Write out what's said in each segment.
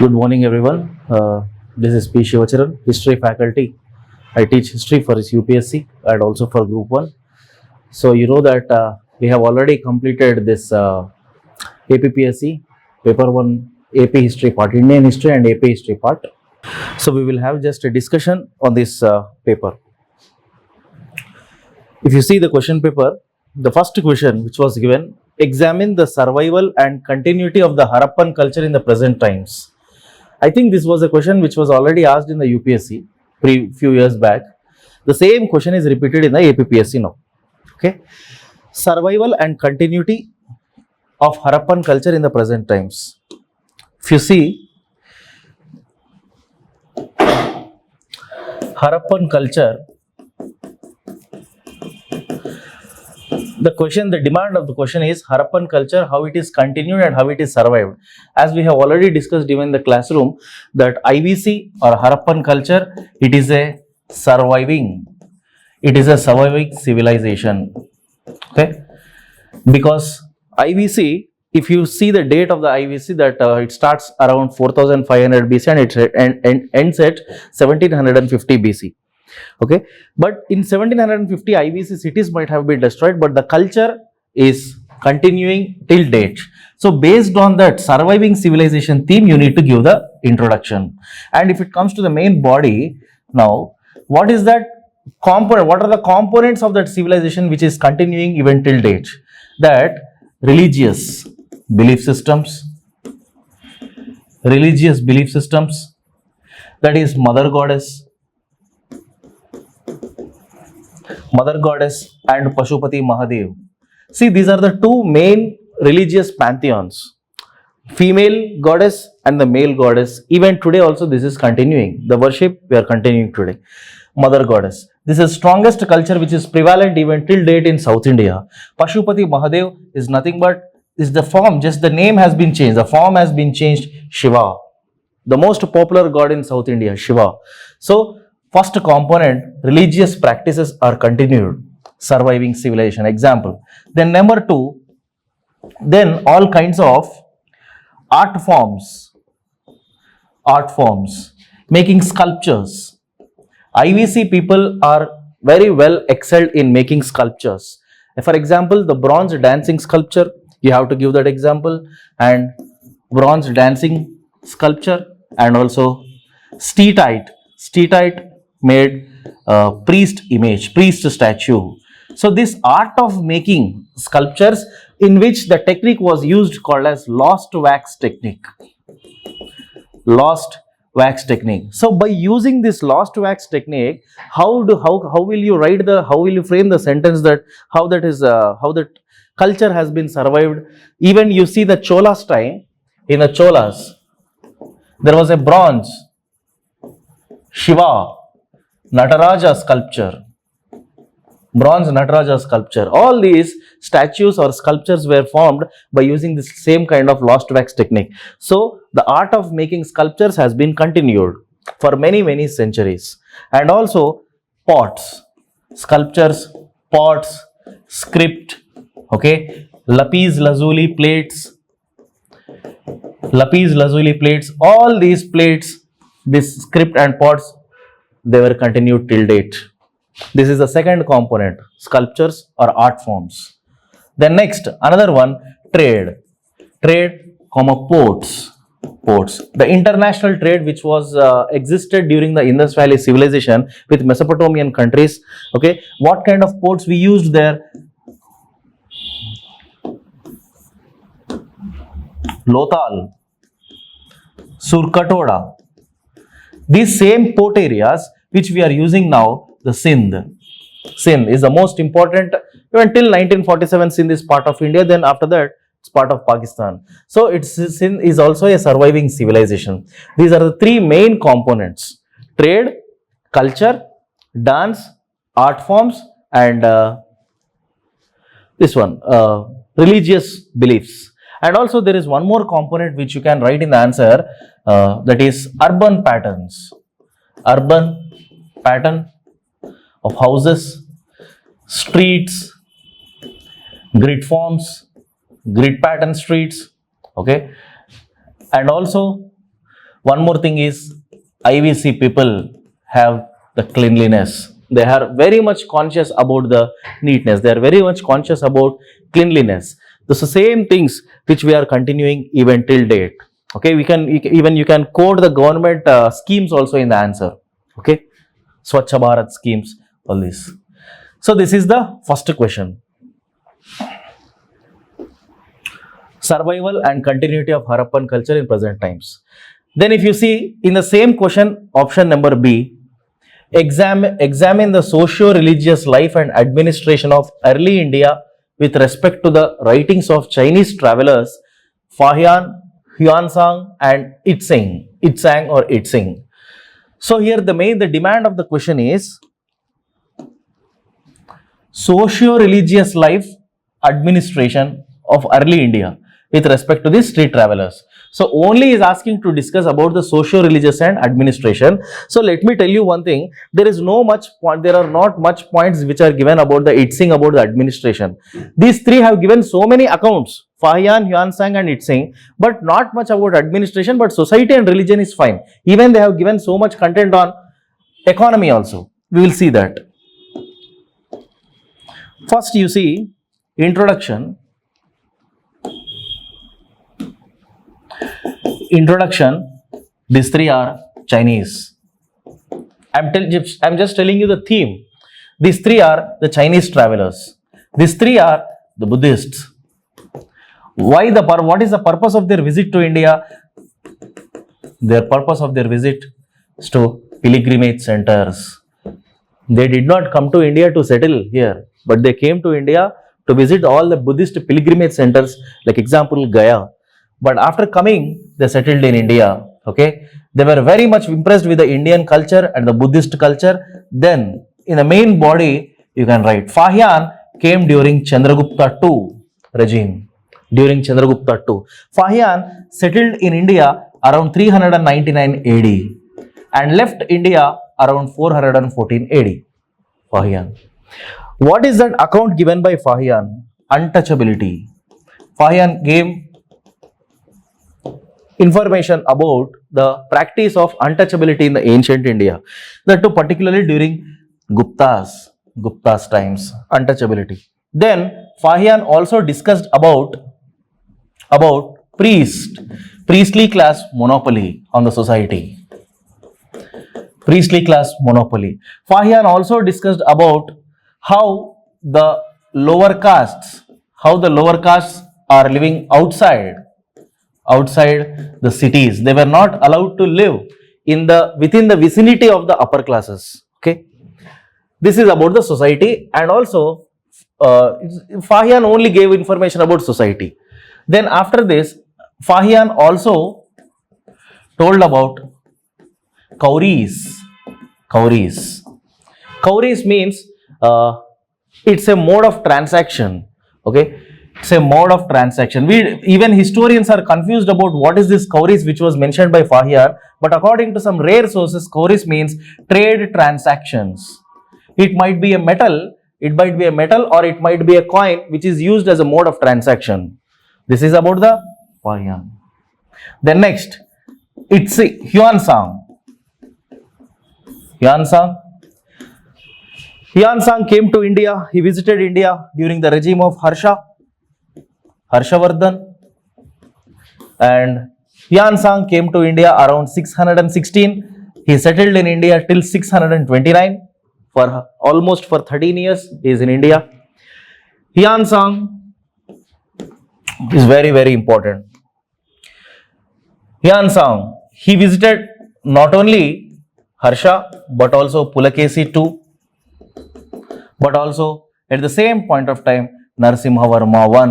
Good morning, everyone. This is P. Shivacharan, history faculty. I teach history for UPSC and also for Group 1. So, you know that we have already completed this APPSC, Paper 1 AP History part, Indian History and AP History part. So, we will have just a discussion on this paper. If you see the question paper, the first question which was given, examine the survival and continuity of the Harappan culture in the present times. I think this was a question which was already asked in the UPSC few years back. The same question is repeated in the APPSC now. Okay, survival and continuity of Harappan culture in the present times. If you see, Harappan culture, the demand of the question is Harappan culture, how it is continued and how it is survived. As we have already discussed even in the classroom, that IVC or Harappan culture, it is a surviving civilization. Okay, because IVC, if you see the date of the IVC, that it starts around 4500 BC and it ends at 1750 BC. Okay, but in 1750 IVC cities might have been destroyed, but the culture is continuing till date. So based on that surviving civilization theme, you need to give the introduction. And if it comes to the main body, now what is that component? What are the components of that civilization which is continuing even till date? That religious belief systems, that is mother goddess and Pashupati Mahadev. See, these are the two main religious pantheons, female goddess and the male goddess. Even today also this is continuing. The worship we are continuing today. Mother goddess. This is strongest culture which is prevalent even till date in South India. Pashupati Mahadev is nothing but, is the form, just the name has been changed. The form has been changed, Shiva. The most popular god in South India, Shiva. So, first component, religious practices are continued, surviving civilization, example. Then number two, then all kinds of art forms, making sculptures. IVC people are very well excelled in making sculptures. For example, the bronze dancing sculpture, you have to give that example, and bronze dancing sculpture, and also steatite made priest statue. So this art of making sculptures, in which the technique was used, called as lost wax technique. So by using this lost wax technique, how will you frame the sentence that how that culture has been survived? Even you see the Cholas time, in the Cholas there was a bronze Shiva Nataraja sculpture, bronze Nataraja sculpture. All these statues or sculptures were formed by using this same kind of lost wax technique. So the art of making sculptures has been continued for many centuries. And also pots, sculptures, pots, script, okay, lapis lazuli plates, all these plates, this script and pots, they were continued till date. This is the second component, sculptures or art forms. Then next, another one, trade, ports. The international trade which was existed during the Indus Valley civilization with Mesopotamian countries. Okay, what kind of ports we used there? Lothal, Surkatoda. These same port areas which we are using now, the Sindh is the most important. Even till 1947, Sindh is part of India. Then after that, it's part of Pakistan. So Sindh is also a surviving civilization. These are the three main components: trade, culture, dance, art forms, and this one, religious beliefs. And also there is one more component which you can write in the answer, that is urban patterns. Urban pattern of houses, streets, grid forms, grid pattern streets, okay, and also One more thing is IVC people have the cleanliness. They are very much conscious about the neatness. They are very much conscious about cleanliness. This is the same things which we are continuing even till date. Okay, you can quote the government schemes also in the answer. Okay, Swachh Bharat schemes, all this. So this is the first question. Survival and continuity of Harappan culture in present times. Then if you see in the same question, option number B, examine the socio-religious life and administration of early India with respect to the writings of Chinese travelers Fahian, Huansang and Itzang or Itzing. So here the demand of the question is socio-religious life administration of early India with respect to the street travelers. So only is asking to discuss about the socio-religious and administration. So let me tell you one thing, there are not much points which are given about the Itzing, about the administration. These three have given so many accounts, Fahian, Huansang and Itzing, but not much about administration, but society and religion is fine. Even they have given so much content on economy also. We will see that. First you see, introduction, these three are Chinese. I'm just telling you the theme. These three are the Chinese travelers. These three are the Buddhists. What is the purpose of their visit to India? Their purpose of their visit is to pilgrimage centers. They did not come to India to settle here, but they came to India to visit all the Buddhist pilgrimage centers, like example Gaya. But after coming, they settled in India. Okay, they were very much impressed with the Indian culture and the Buddhist culture. Then, in the main body, you can write Fahian came during Chandragupta II regime. During Chandragupta II, Fahian settled in India around 399 AD and left India around 414 AD. Fahian. What is that account given by Fahian? Untouchability. Fahian gave information about the practice of untouchability in the ancient India. That too particularly during Gupta's times, untouchability. Then Fahian also discussed about priestly class monopoly on the society. Priestly class monopoly. Fahian also discussed about how the lower castes are living outside the cities. They were not allowed to live within the vicinity of the upper classes. Okay, this is about the society, and also Fahian only gave information about society. Then after this, Fahian also told about Kauris. Kauris means it's a mode of transaction. Okay, it's a mode of transaction. Even historians are confused about what is this Kauris which was mentioned by Fahian, but according to some rare sources, Kauris means trade transactions. It might be a metal, or it might be a coin which is used as a mode of transaction. This is about the Fahian. Then next, it's Huansang. Huansang came to India. He visited India during the regime of Harshavardhan, and Huansang came to India around 616. He settled in India till 629. For almost 13 years, he is in India. Huansang is very, very important. Huansang, he visited not only Harsha but also Pulakesi too, but also at the same point of time Narasimhavarma I,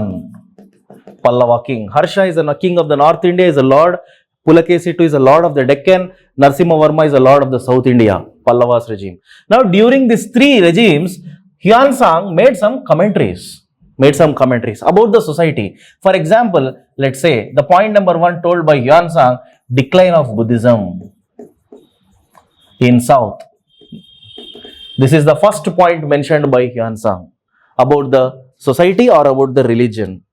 Pallava king. Harsha is a king of the North India, is a lord. Pulakesi II is a lord of the Deccan. Narasimhavarma is a lord of the South India, Pallavas regime. Now during these three regimes, Huansang made some commentaries about the society. For example, let's say the point number 1 told by Huansang, decline of Buddhism in South. This is the first point mentioned by Huansang about the society or about the religion.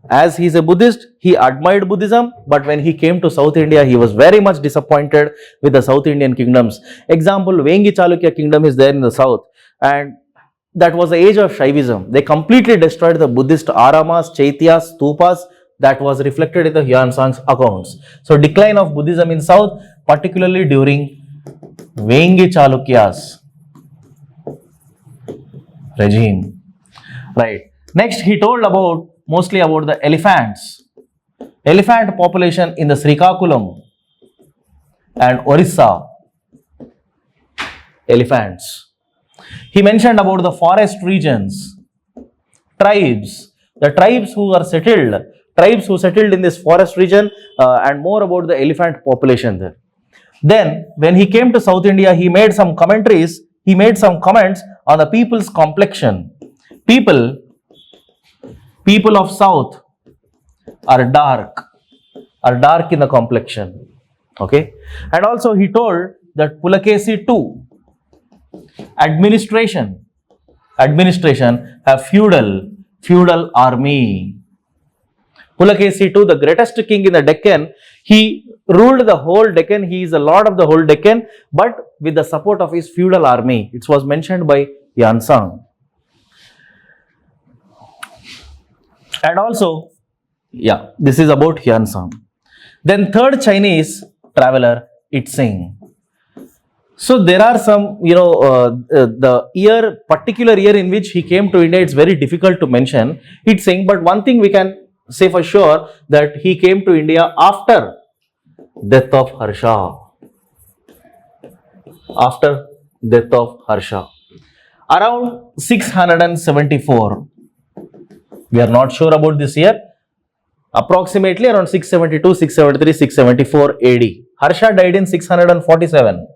As he is a Buddhist, he admired Buddhism, but when he came to South India, he was very much disappointed with the South Indian kingdoms. Example, Vengi Chalukya kingdom is there in the south, and that was the age of Shaivism. They completely destroyed the Buddhist aramas, chaityas, stupas. That was reflected in the Hyeonsang's accounts. So decline of Buddhism in south, particularly during Vengi Chalukya's regime. Right. Next, he told mostly about the elephants. Elephant population in the Srikakulam and Orissa. Elephants. He mentioned about the forest regions, tribes, the tribes who settled in this forest region, and more about the elephant population there. Then, when he came to South India, he made some comments on the people's complexion. People of South are dark in the complexion. Okay, and also he told that Pulakesi too, administration have feudal army. Pulakesi too, the greatest king in the Deccan, he ruled the whole Deccan. He is the lord of the whole Deccan, but with the support of his feudal army. It was mentioned by Hyeonsang. And also, yeah, this is about Hyeonsang. Then third Chinese traveler, Itzing. So there are some, the particular year in which he came to India, it's very difficult to mention Itzing, but one thing we can say for sure that he came to India after death of Harsha. After death of Harsha. Around 674. We are not sure about this year. Approximately around 672, 673, 674 AD. Harsha died in 647.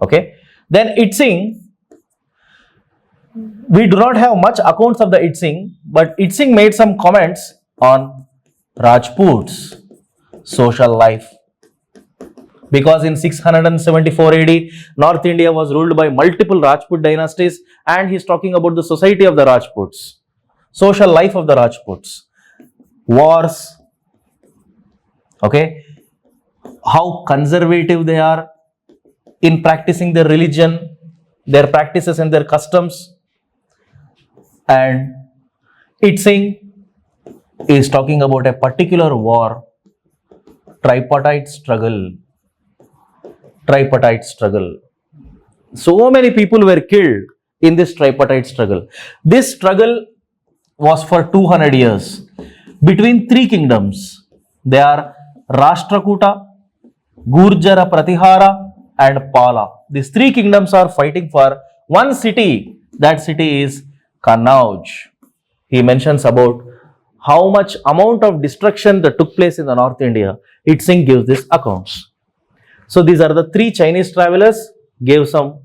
Okay. Then Itzing, we do not have much accounts of the Itzing, but Itzing made some comments on Rajputs' social life. Because in 674 AD, North India was ruled by multiple Rajput dynasties, and he is talking about the society of the Rajputs, social life of the Rajputs, wars, okay, how conservative they are in practicing their religion, their practices and their customs. And Itzing is talking about a particular war, tripartite struggle. So many people were killed in this tripartite struggle. This struggle was for 200 years between three kingdoms. They are Rashtrakuta, Gurjara Pratihara and Pala. These three kingdoms are fighting for one city. That city is Kannauj. He mentions about how much amount of destruction that took place in the North India. Itzing gives this accounts. So these are the three Chinese travelers, gave some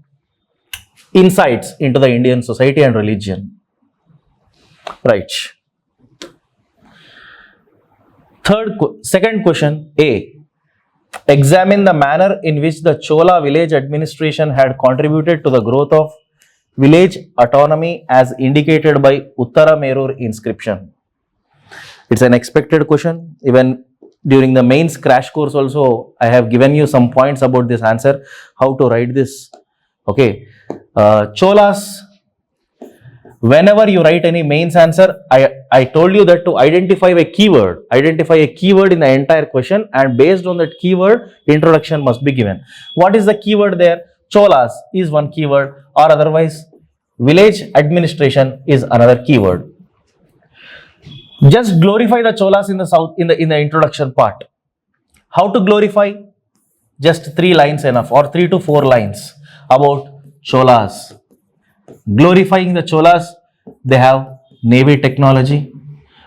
insights into the Indian society and religion. Right. Second question A. Examine the manner in which the Chola village administration had contributed to the growth of village autonomy as indicated by Uttara Merur inscription. It's an expected question. Even during the mains crash course also, I have given you some points about this answer, how to write this. Okay. Cholas, whenever you write any mains answer, I told you that to identify a keyword in the entire question, and based on that keyword, introduction must be given. What is the keyword there? Cholas is one keyword, or otherwise village administration is another keyword. Just glorify the Cholas in the south in the introduction part. How to glorify? Just 3 lines enough, or 3 to 4 lines about Cholas. Glorifying the Cholas, they have navy technology,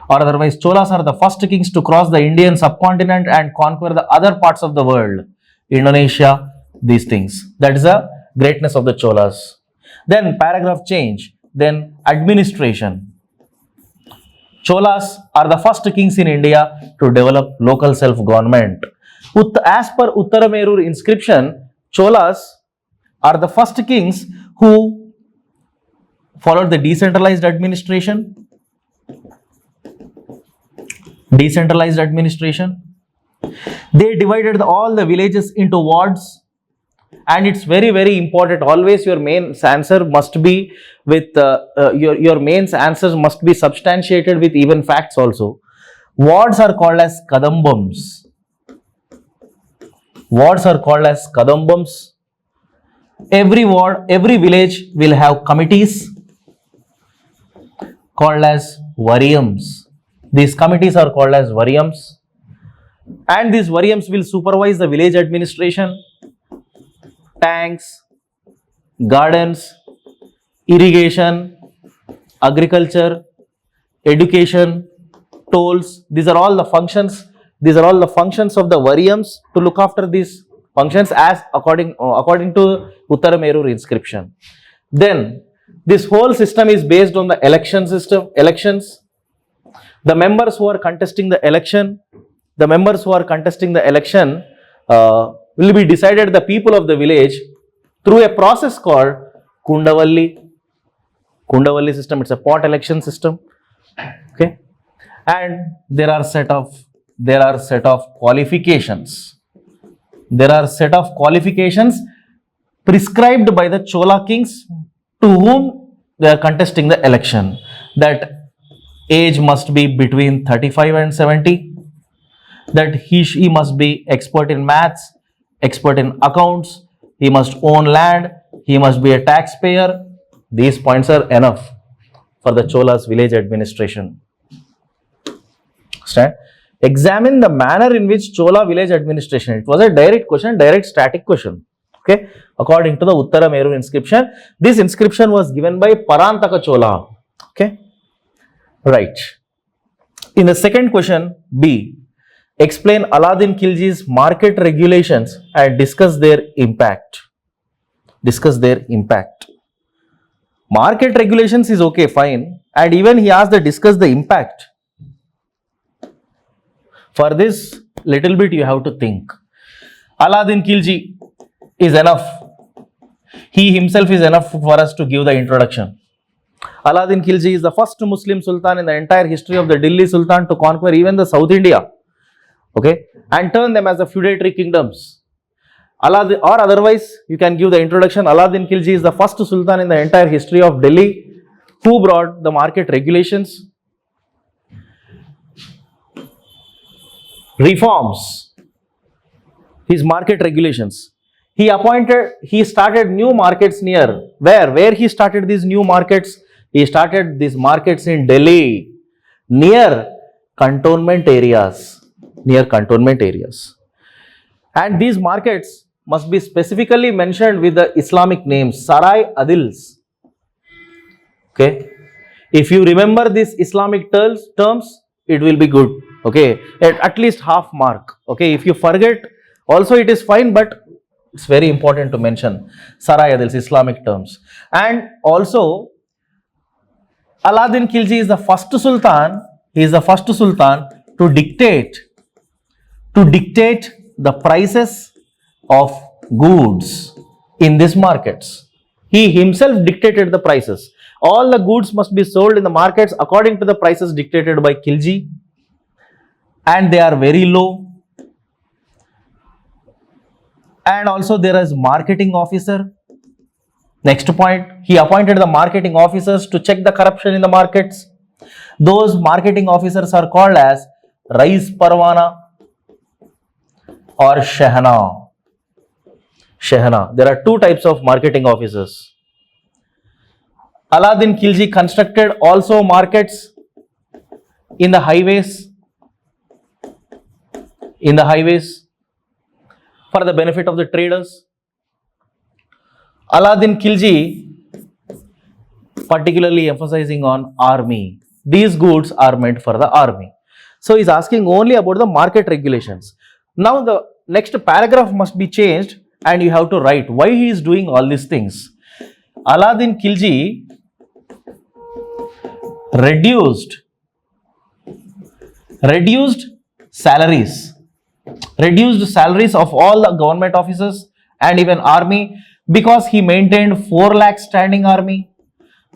or otherwise Cholas are the first kings to cross the Indian subcontinent and conquer the other parts of the world, Indonesia, these things. That is the greatness of the Cholas. Then paragraph change, then administration. Cholas are the first kings in India to develop local self-government. As per Uttara Merur inscription, Cholas are the first kings who followed the decentralized administration. Decentralized administration. They divided all the villages into wards, and it's very, very important. Always your main answer must be with your main answers must be substantiated with even facts also. Wards are called as kadambams. Wards are called as kadambams. Every ward, every village will have committees called as variums. These committees are called as variums, and these variums will supervise the village administration, tanks, gardens, irrigation, agriculture, education, tolls. These are all the functions. These are all the functions of the variums to look after these functions as according to Uttarameru inscription. Then this whole system is based on the election system. Elections. The members who are contesting the election, will be decided the people of the village through a process called Kundavalli system. It's a pot election system. Okay, and there are set of qualifications. There are set of qualifications prescribed by the Chola kings to whom they are contesting the election. That age must be between 35 and 70. That she must be expert in maths, expert in accounts, he must own land, he must be a taxpayer. These points are enough for the Chola's village administration. Understand? Examine the manner in which Chola village administration. It was a direct question, direct static question. Okay, according to the Uttarameru inscription, this inscription was given by Parantaka Chola. Okay, right. In the second question, B, explain Alauddin Khilji's market regulations and discuss their impact. Market regulations is okay, fine, and even he asked to discuss the impact. For this, little bit you have to think. Alauddin Khilji is enough. He himself is enough for us to give the introduction. Alauddin Khilji is the first Muslim Sultan in the entire history of the Delhi Sultan to conquer even the South India. Okay, and turn them as the feudatory kingdoms. Alauddin, or otherwise you can give the introduction. Alauddin Khilji is the first Sultan in the entire history of Delhi who brought the market regulations, reforms, his market regulations. He started new markets near where he started these new markets. He started these markets in Delhi near cantonment areas. And these markets must be specifically mentioned with the Islamic names, Sarai Adils. Okay, if you remember these Islamic terms, it will be good. Okay, at least half mark. Okay, if you forget also it is fine, but it's very important to mention Sarai Adils, Islamic terms. And also Alauddin Khilji is the first Sultan. He is the first Sultan to dictate the prices of goods in these markets. He himself dictated the prices. All the goods must be sold in the markets according to the prices dictated by Khilji, and they are very low. And also there is marketing officer. Next point, he appointed the marketing officers to check the corruption in the markets. Those marketing officers are called as Rais Parwana or Shehna. There are two types of marketing officers. Alauddin Khilji constructed also markets in the highways for the benefit of the traders. Alauddin Khilji particularly emphasizing on army. These goods are meant for the army. So he is asking only about the market regulations. Now the next paragraph must be changed and you have to write why he is doing all these things. Alauddin Khilji reduced salaries of all the government officers and even army, because he maintained 4 lakh standing army,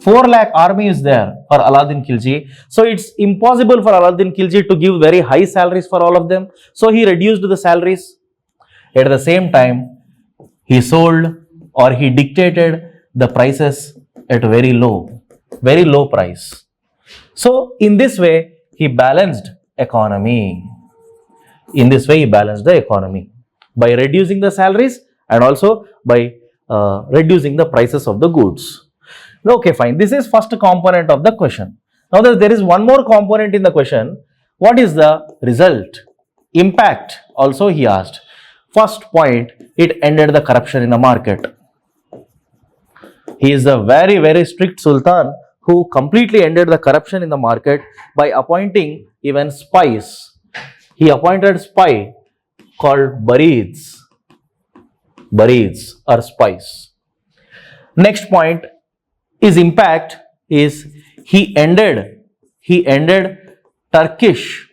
4 lakh army is there for Alauddin Khilji. So it's impossible for Alauddin Khilji to give very high salaries for all of them. So he reduced the salaries. At the same time, he sold or he dictated the prices at very low price. So in this way, he balanced economy. In this way, he balanced the economy by reducing the salaries and also by reducing the prices of the goods. Okay, fine. This is first component of the question. Now there is one more component in the question. What is the result? Impact also he asked. First point, it ended the corruption in the market. He is a very, very strict Sultan who completely ended the corruption in the market by appointing even spies. He appointed spy called Barids or spies. Next point is impact is he ended Turkish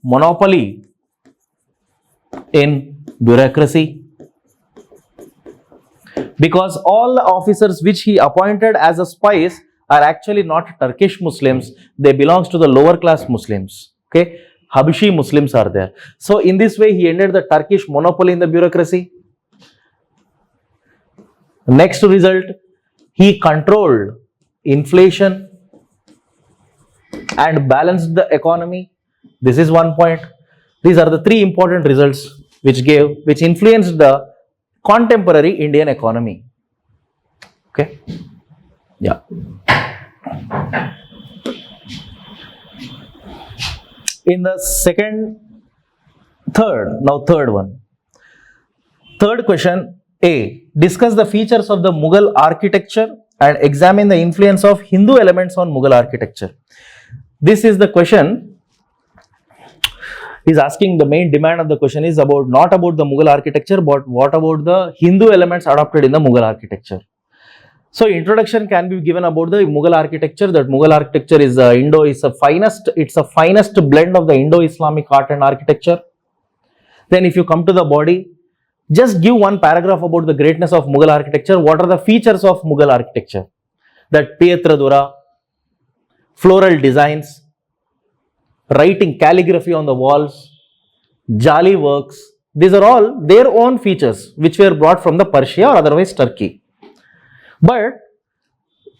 monopoly in bureaucracy, because all the officers which he appointed as a spies are actually not Turkish Muslims, they belongs to the lower class Muslims. Okay, Habashi Muslims are there. So in this way he ended the Turkish monopoly in the bureaucracy. Next result, he controlled inflation and balanced the economy. This is one point. These are the three important results which influenced the contemporary Indian economy. Okay. Yeah. In the third question A. Discuss the features of the Mughal architecture and examine the influence of Hindu elements on Mughal architecture. This is the question. He's asking, the main demand of the question is not about the Mughal architecture, but what about the Hindu elements adopted in the Mughal architecture. So introduction can be given about the Mughal architecture. That Mughal architecture is it's a finest blend of the Indo-Islamic art and architecture. Then if you come to the body, just give one paragraph about the greatness of Mughal architecture. What are the features of Mughal architecture? That Pietradura, floral designs, writing calligraphy on the walls, jali works. These are all their own features which were brought from the Persia or otherwise Turkey. But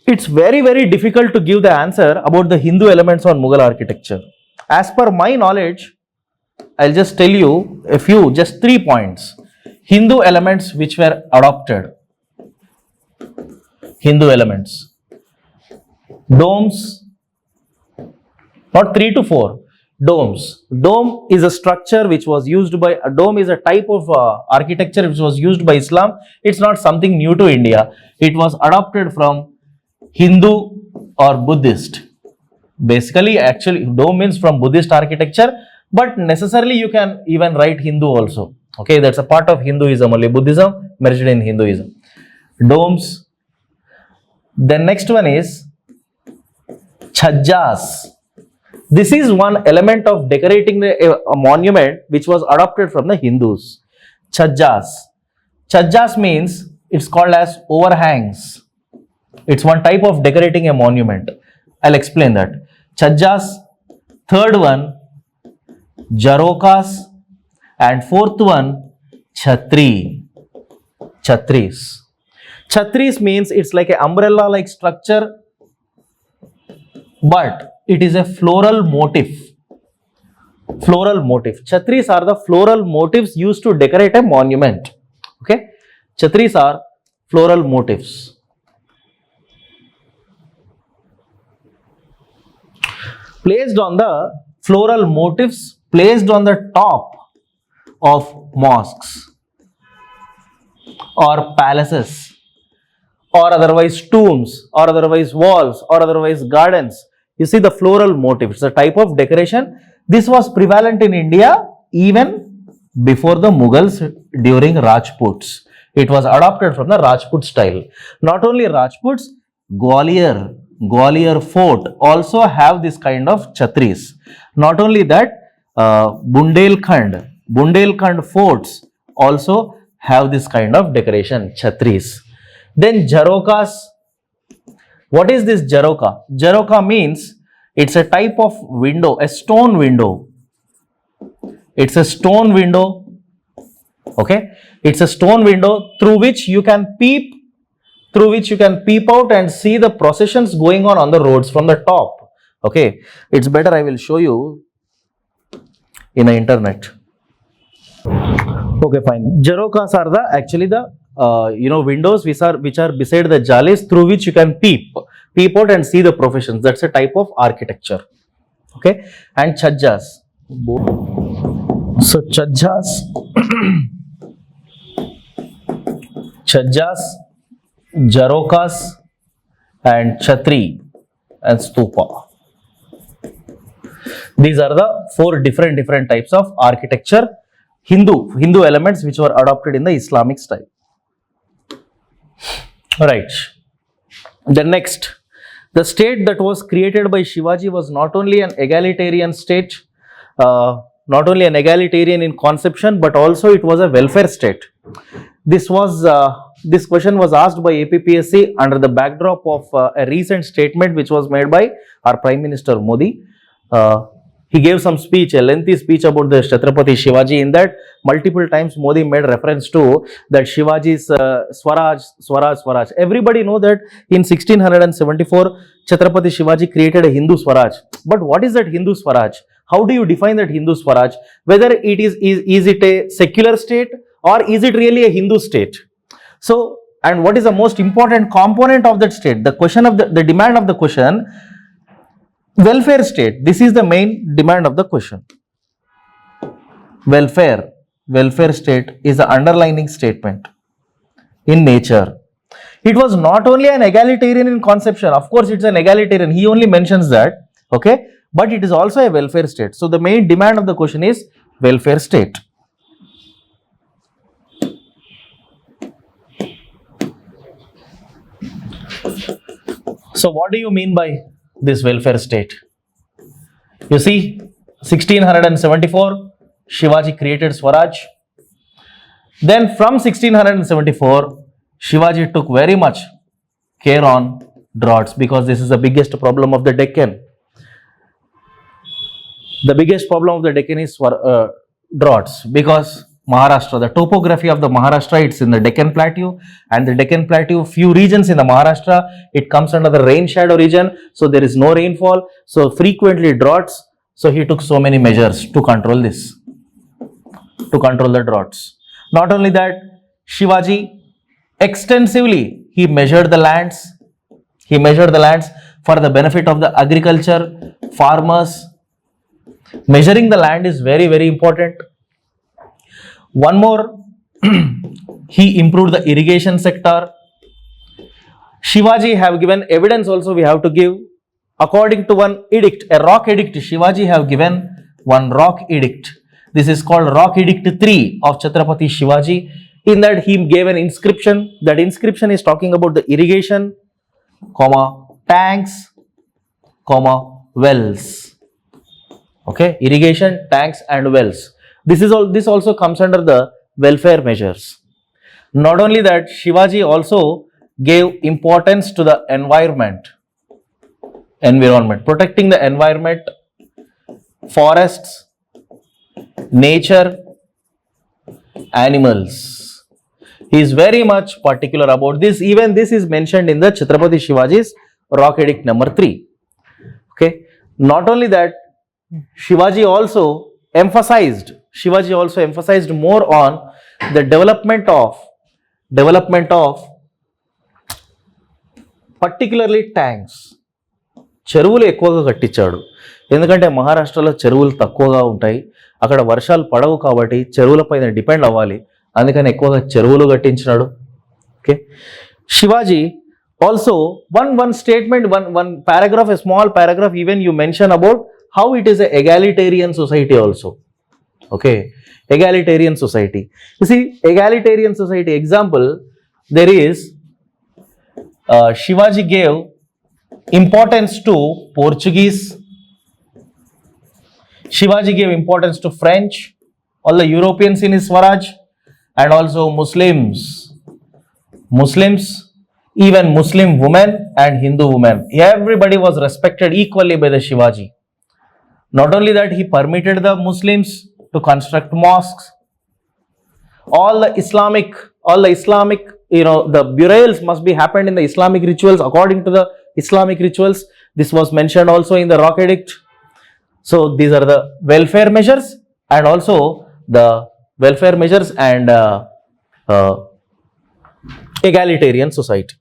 it's very, very difficult to give the answer about the Hindu elements on Mughal architecture. As per my knowledge, I'll just tell you just 3 points. Hindu elements which were adopted. Hindu elements. Domes, not 3 to 4. Domes. Dome is a structure which was used by, a dome is a type of architecture which was used by Islam. It's not something new to India. It was adopted from Hindu or Buddhist. Basically, actually, dome means from Buddhist architecture, but necessarily you can even write Hindu also. Okay, that's a part of Hinduism only. Buddhism merged in Hinduism. Domes. The next one is Chhajjas. This is one element of decorating a monument which was adopted from the Hindus. Chhajjas. Chhajjas means it's called as overhangs. It's one type of decorating a monument. I'll explain that. Chhajjas. Third one, Jarokas. And fourth one, Chhatri. Chhatris. Chhatris means it's like an umbrella like structure, but it is a floral motif. Floral motif. Chhatris are the floral motifs used to decorate a monument. Okay. Chhatris are floral motifs. Placed on the floral motifs, placed on the top of mosques or palaces or otherwise tombs or otherwise walls or otherwise gardens. You see the floral motif. It's a type of decoration. This was prevalent in India even before the Mughals during Rajputs. It was adopted from the Rajput style. Not only Rajputs, Gwalior fort also have this kind of chhatris. Not only that, Bundelkhand forts also have this kind of decoration, chhatris. Then Jarokas, What is this Jaroka? Jaroka means it's a type of window, a stone window. It's a stone window. Okay, it's a stone window through which you can peep out and see the processions going on the roads from the top. Okay, it's better I will show you in the internet. Okay, fine. Jarokas are the actually the windows which are beside the jalis through which you can peep out and see the professions. That's a type of architecture. Okay, and chajjas. So chajjas, chajjas, jarokas, and chatri and stupa. These are the 4 different types of architecture, Hindu elements which were adopted in the Islamic style. Right. The next, the state that was created by Shivaji was not only an egalitarian state, not only an egalitarian in conception, but also it was a welfare state. This question was asked by APPSC under the backdrop of a recent statement which was made by our Prime Minister Modi. He gave some speech, a lengthy speech about the Chhatrapati Shivaji. In that, multiple times Modi made reference to that Shivaji's Swaraj. Everybody know that in 1674, Chhatrapati Shivaji created a Hindu Swaraj. But what is that Hindu Swaraj? How do you define that Hindu Swaraj? Whether it is it a secular state or is it really a Hindu state? So, and what is the most important component of that state? The question of the demand of the question, welfare state. This is the main demand of the question. Welfare state is the underlining statement in nature. It was not only an egalitarian in conception. Of course, it's an egalitarian. He only mentions that. Okay, but it is also a welfare state. So the main demand of the question is welfare state. So what do you mean by this welfare state? You see, 1674, Shivaji created Swaraj. Then from 1674, Shivaji took very much care on droughts, because this is the biggest problem of the Deccan. The biggest problem of the Deccan is droughts, because Maharashtra, the topography of the Maharashtra, it's in the Deccan Plateau, and the Deccan Plateau, few regions in the Maharashtra, it comes under the rain shadow region, so there is no rainfall, so frequently droughts. So he took so many measures to control this, to control the droughts. Not only that, Shivaji extensively, he measured the lands for the benefit of the agriculture, farmers. Measuring the land is very, very important. One more, he improved the irrigation sector. Shivaji have given evidence also, we have to give. According to one edict, a rock edict, Shivaji have given one rock edict. This is called Rock Edict 3 of Chhatrapati Shivaji. In that he gave an inscription. That inscription is talking about the irrigation, tanks, wells. Okay, irrigation, tanks and wells. This also comes under the welfare measures. Not only that, Shivaji also gave importance to the environment, protecting the environment, forests, nature, animals. He is very much particular about this. Even this is mentioned in the Chhatrapati Shivaji's Rock Edict number 3. Okay. Not only that, Shivaji also emphasized more on the development of particularly tanks. చెరువులు ఎక్కువగా కట్టించాడు. ఎందుకంటే మహారాష్ట్రలో చెరువులు తక్కువగా ఉంటాయి, అక్కడ వర్షాలు పడవు, కాబట్టి చెరువులపైన డిపెండ్ అవ్వాలి, అందుకని ఎక్కువగా చెరువులు కట్టించినాడు. Okay, Shivaji also one statement, one paragraph, a small paragraph, even you mention about how it is a egalitarian society also. Okay, egalitarian society. You see, egalitarian society example, there is Shivaji gave importance to Portuguese, Shivaji gave importance to French, all the Europeans in his Swaraj, and also Muslims even Muslim women and Hindu women. Everybody was respected equally by the Shivaji. Not only that, he permitted the Muslims to construct mosques. All the Islamic, the burials must be happened in the Islamic rituals, according to the Islamic rituals. This was mentioned also in the Rock Edict. So these are the welfare measures, and also the welfare measures and egalitarian society.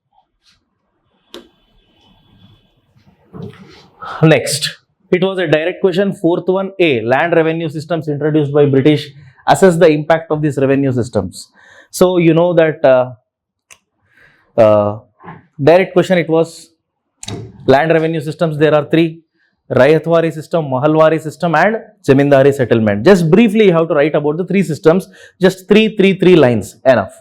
Next, it was a direct question. Fourth one, A, land revenue systems introduced by British. Assess the impact of these revenue systems. So you know that direct question, it was land revenue systems. There are three: Rayatwari system, Mahalwari system, and Zamindari settlement. Just briefly, you have to write about the three systems. Just three lines, enough.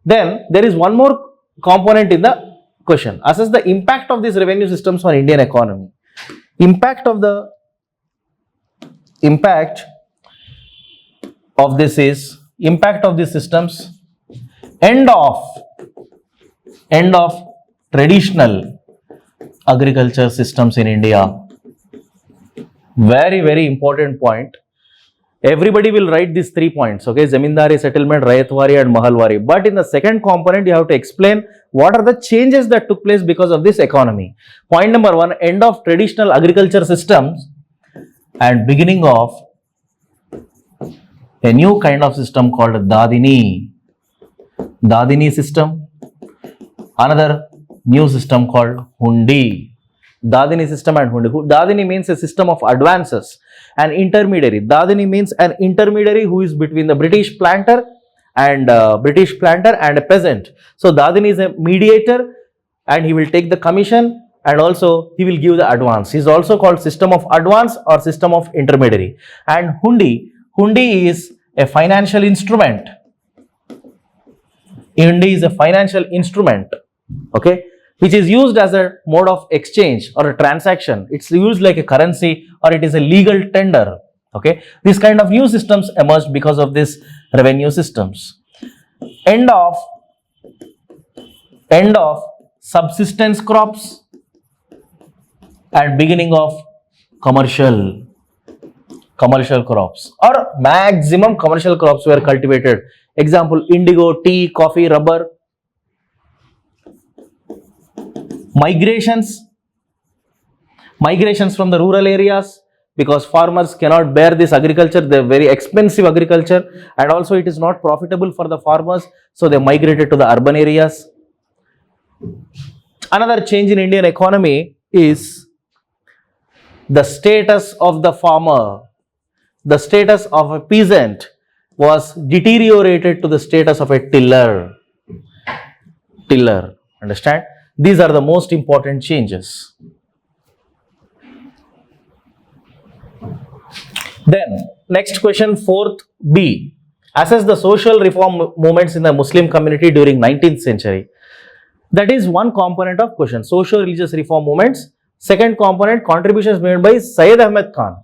Then there is one more component in the question. Assess the impact of these revenue systems on Indian economy. Impact of these systems. End of traditional agriculture systems in India. Very important point. Everybody will write these 3 points, okay? Zamindari settlement, Rayatwari and Mahalwari. But in the second component, you have to explain what are the changes that took place because of this economy. Point number 1, end of traditional agriculture systems and beginning of a new kind of system called Dadini system. Another new system called Hundi. Dadini system and Hundi. Dadini means a system of advances. An intermediary. Dadini means an intermediary who is between the British planter and a peasant. So Dadini is a mediator, and he will take the commission, and also he will give the advance. He is also called system of advance or system of intermediary. And Hundi is a financial instrument. Hundi is a financial instrument, okay, which is used as a mode of exchange or a transaction. It's used like a currency, or it is a legal tender, okay. These kind of new systems emerged because of this revenue systems. End of subsistence crops and beginning of commercial crops, or maximum commercial crops were cultivated. Example, indigo, tea, coffee, rubber. Migrations from the rural areas, because farmers cannot bear this agriculture. They are very expensive agriculture, and also it is not profitable for the farmers, so they migrated to the urban areas. Another change in Indian economy is the status of the farmer. The status of a peasant was deteriorated to the status of a tiller. Understand? These are the most important changes. Then, next question, 4th B. Assess the social reform movements in the Muslim community during 19th century. That is one component of question, social religious reform movements. Second component, contributions made by Syed Ahmed Khan.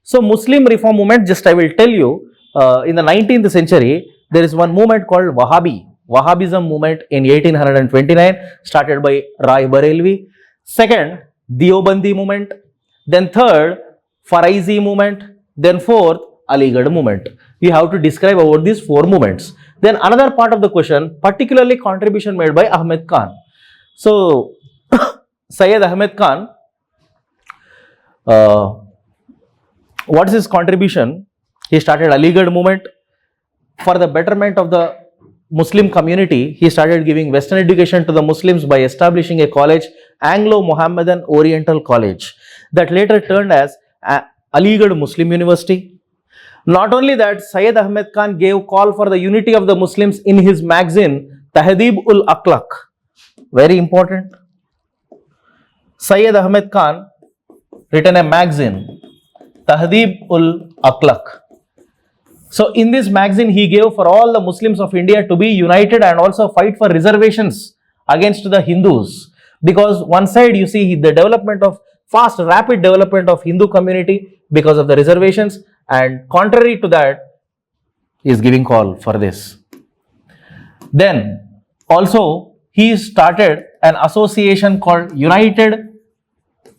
So, Muslim reform movement, just I will tell you, in the 19th century, there is one movement called Wahhabism movement in 1829, started by Rai Barelvi. Second, Deobandi movement. Then third, Faraizi movement. Then fourth, Aligarh movement. You have to describe about these 4 movements. Then another part of the question, particularly contribution made by Ahmed Khan. So, Syed Ahmed Khan, what is his contribution? He started Aligarh movement. For the betterment of the Muslim community, he started giving Western education to the Muslims by establishing a college, Anglo-Mohammedan Oriental College, that later turned as Aligarh Muslim University. Not only that, Syed Ahmed Khan gave call for the unity of the Muslims in his magazine Tahdhib-ul-Akhlaq. Very important. Syed Ahmed Khan written a magazine, Tahdhib-ul-Akhlaq. So in this magazine, he gave for all the Muslims of India to be united and also fight for reservations against the Hindus. Because one side you see the development of rapid development of Hindu community because of the reservations, and contrary to that, he is giving call for this. Then also he started an association called United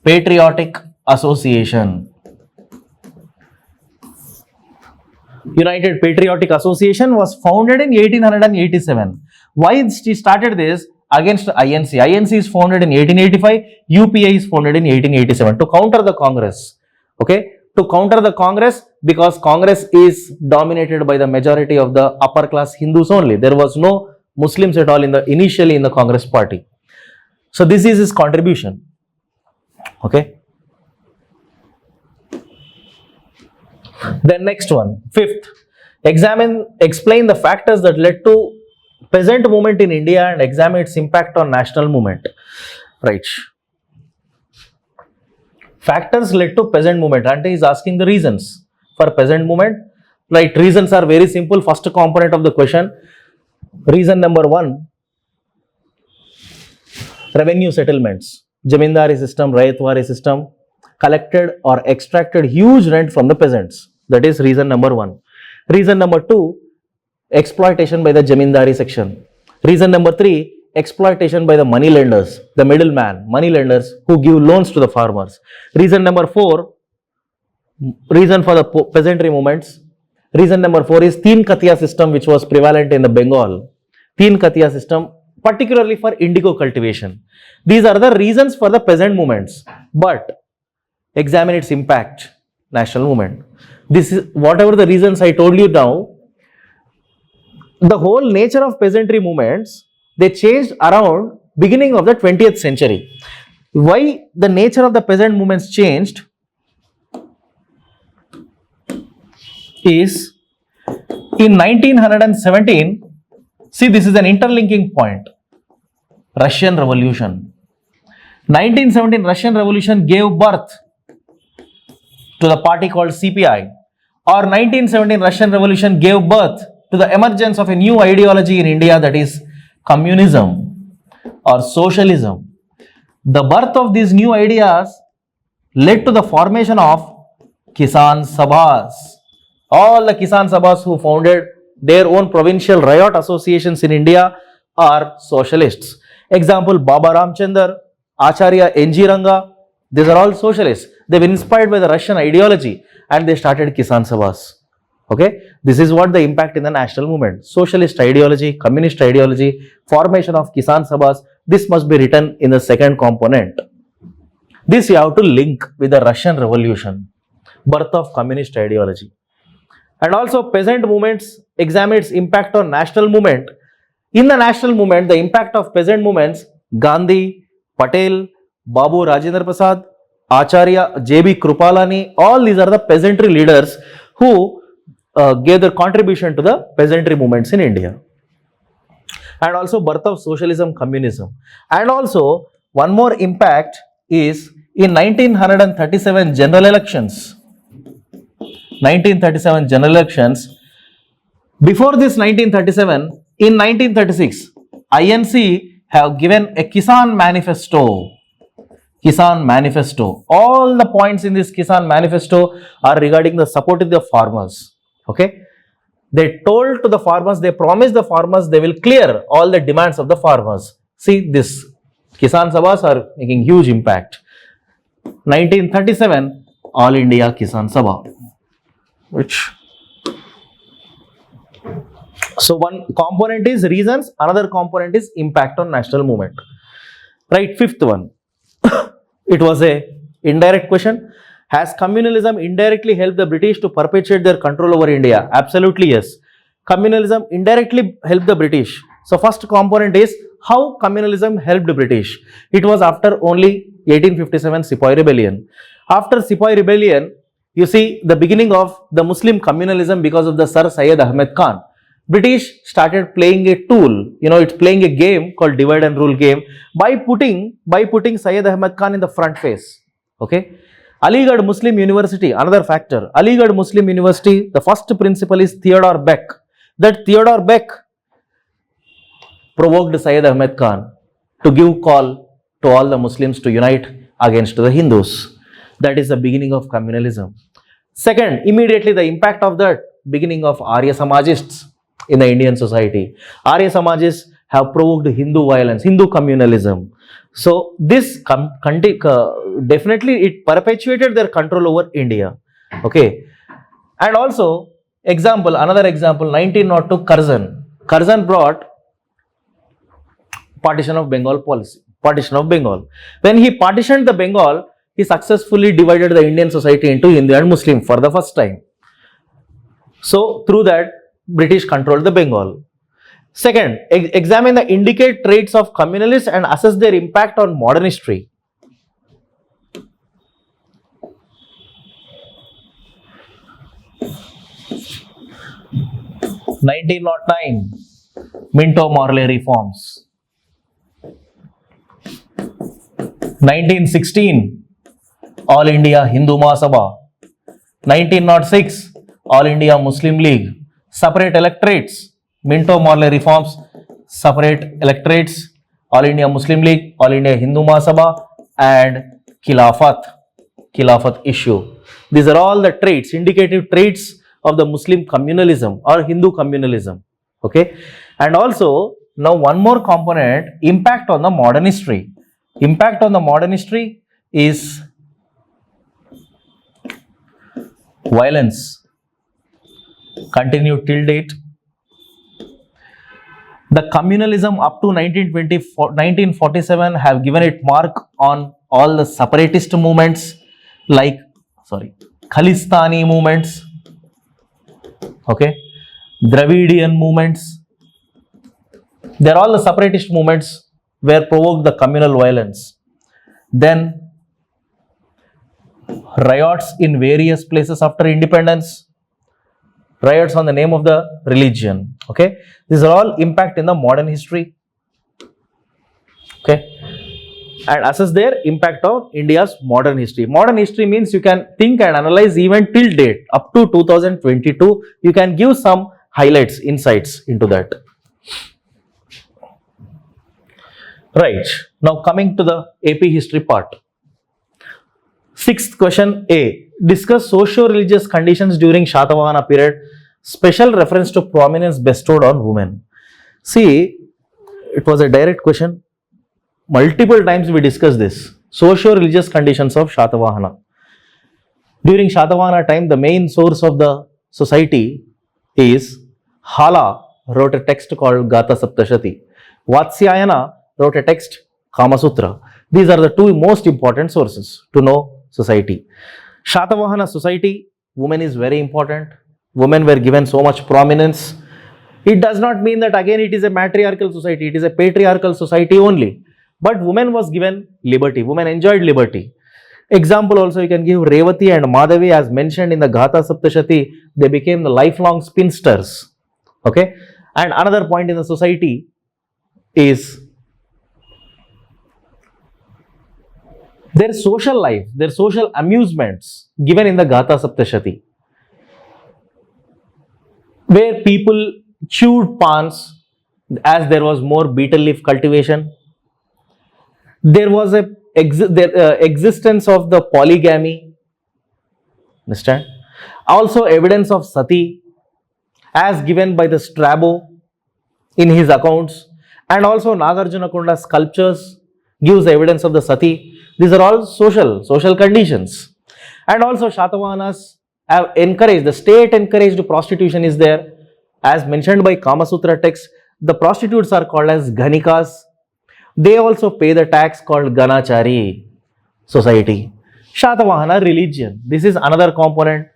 Patriotic Association. United Patriotic Association was founded in 1887. Why she started this? Against INC. INC is founded in 1885. UPA is founded in 1887 to counter the Congress. Okay, to counter the Congress, because Congress is dominated by the majority of the upper class Hindus only. There was no Muslims at all initially in the Congress party. So this is his contribution. Okay. Then next one, fifth, explain the factors that led to peasant movement in India and examine its impact on national movement. Right. Factors led to peasant movement, and he is asking the reasons for peasant movement. Right. Reasons are very simple. First component of the question. Reason number 1, revenue settlements. Jamindari system, Rayatwari system collected or extracted huge rent from the peasants. That is reason number 1. Reason number 2, exploitation by the Jamindari section. Reason number 3, exploitation by the money lenders, the middleman, money lenders who give loans to the farmers. Reason number 4, reason for the peasantry movements. Reason number 4 is Teen Katiya system, which was prevalent in the Bengal. Teen Katiya system, particularly for indigo cultivation. These are the reasons for the peasant movements. But examine its impact, national movement. This is whatever the reasons I told you now. The whole nature of peasantry movements, they changed around beginning of the 20th century. Why the nature of the peasant movements changed is in 1917, see, this is an interlinking point. Russian Revolution. 1917 Russian Revolution gave birth to the party called CPI, or 1917 Russian Revolution gave birth to the emergence of a new ideology in India, that is communism or socialism. The birth of these new ideas led to the formation of Kisan Sabhas. All the Kisan Sabhas who founded their own provincial riot associations in India are socialists. Example, Baba Ramchandar, Acharya N.G. Ranga, these are all socialists. They were inspired by the Russian ideology and they started Kisan Sabhas. Okay, this is what the impact in the national movement. Socialist ideology, communist ideology, formation of Kisan Sabhas. This must be written in the second component. This you have to link with the Russian Revolution, birth of communist ideology. And also peasant movements, examine its impact on national movement. In the national movement, the impact of peasant movements, Gandhi, Patel, Babu Rajendra Prasad, Acharya, J.B. Krupalani, all these are the peasantry leaders who gave their contribution to the peasantry movements in India. And also birth of socialism, communism. And also one more impact is in 1937 general elections. 1937 general elections. Before this 1937, in 1936, INC have given a Kisan manifesto. Kisan manifesto. All the points in this Kisan manifesto are regarding the support of the farmers. Okay. They told to the farmers, they promised the farmers they will clear all the demands of the farmers. See, this Kisan Sabhas are making huge impact. 1937, All India Kisan Sabha. So one component is reasons, another component is impact on national movement. Right, fifth one. It was a indirect question. Has communalism indirectly helped the British to perpetuate their control over India? Absolutely yes. Communalism indirectly helped the British. So first component is how communalism helped the British. It was after only 1857 Sepoy Rebellion. After Sepoy Rebellion, you see the beginning of the Muslim communalism because of the Sir Syed Ahmed Khan. British started playing a tool, it's playing a game called divide and rule game by putting Syed Ahmed Khan in the front face. Okay. Aligarh Muslim University, another factor. Aligarh Muslim University, the first principal is Theodore Beck. That Theodore Beck provoked Syed Ahmed Khan to give call to all the Muslims to unite against the Hindus. That is the beginning of communalism. Second, immediately the impact of that beginning of Arya Samajists in the Indian society. Arya Samajists have provoked Hindu violence, Hindu communalism. So this definitely it perpetuated their control over India. Okay, and also another example, 1902 Curzon. Curzon brought partition of Bengal policy. Partition of Bengal. When he partitioned the Bengal, he successfully divided the Indian society into Hindu and Muslim for the first time. So through that, British controlled the Bengal. Second, examine the indicate traits of communalists and assess their impact on modern history. (1909) Minto-Morley reforms. 1916 All India Hindu Mahasabha. 1906 All India Muslim League. Separate electorates. Minto-Morley reforms, separate electorates, All India Muslim League, All India Hindu Mahasabha, and Khilafat issue. These are all the traits, indicative traits of the Muslim communalism or Hindu communalism. Okay, and also now one more component, impact on the modern history. Impact on the modern history is violence, continued till date. The communalism up to 1947 have given it mark on all the separatist movements like Khalistani movements, okay, Dravidian movements. They are all the separatist movements where provoked the communal violence. Then riots in various places after independence. Riots on the name of the religion. Okay, these are all impact in the modern history. Okay, and assess their impact on India's modern history. Modern history means you can think and analyze even till date up to 2022. You can give some highlights, insights into that. Right, now coming to the AP history part. Sixth question A. Discuss socio-religious conditions during Shatavahana period. Special reference to prominence bestowed on women. See, it was a direct question. Multiple times we discussed this. Socio-religious conditions of Shatavahana. During Shatavahana time, the main source of the society is Hala wrote a text called Gatha Saptashati. Vatsyayana wrote a text Kama Sutra. These are the two most important sources to know society. Shatavahana society, women is very important. Women were given so much prominence. It does not mean that again it is a matriarchal society, it is a patriarchal society only. But women was given liberty, women enjoyed liberty. Example also you can give Revati and Madhavi as mentioned in the Gatha Saptashati, they became the lifelong spinsters. Okay, and another point in the society is their social life, their social amusements given in the Gatha Saptashati, where people chewed pans as there was more betel leaf cultivation. There was a existence of the polygamy. Understand? Also evidence of sati as given by the Strabo in his accounts, and also Nagarjunakonda sculptures gives evidence of the sati. These are all social conditions. And also Shatavahanas have encouraged, the state encouraged prostitution is there. As mentioned by Kama Sutra text, the prostitutes are called as Ghanikas. They also pay the tax called Ganachari society. Shatavahana religion. This is another component.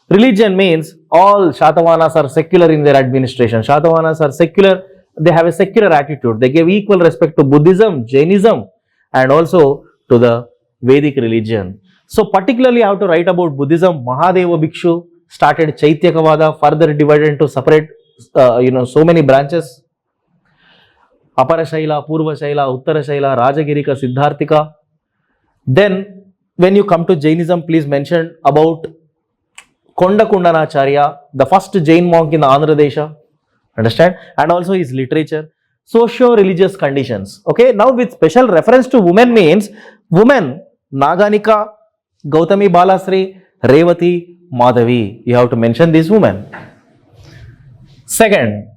Religion means all Shatavahanas are secular in their administration. Shatavahanas are secular. They have a secular attitude. They give equal respect to Buddhism, Jainism, and also to the Vedic religion. So particularly how to write about Buddhism, Mahadeva Bhikshu started Chaityakavada, further divided into separate, so many branches. Apara Shaila, Purva Shaila, Uttara Shaila, Rajagirika, Siddharthika. Then when you come to Jainism, please mention about Konda Kundanacharya, the first Jain monk in the Andhra Desha. Understand? And also his literature. Socio-religious conditions. Okay, now with special reference to women means women, Naganika, Gautami Balasri, Revati, Madhavi. You have to mention these women. Second,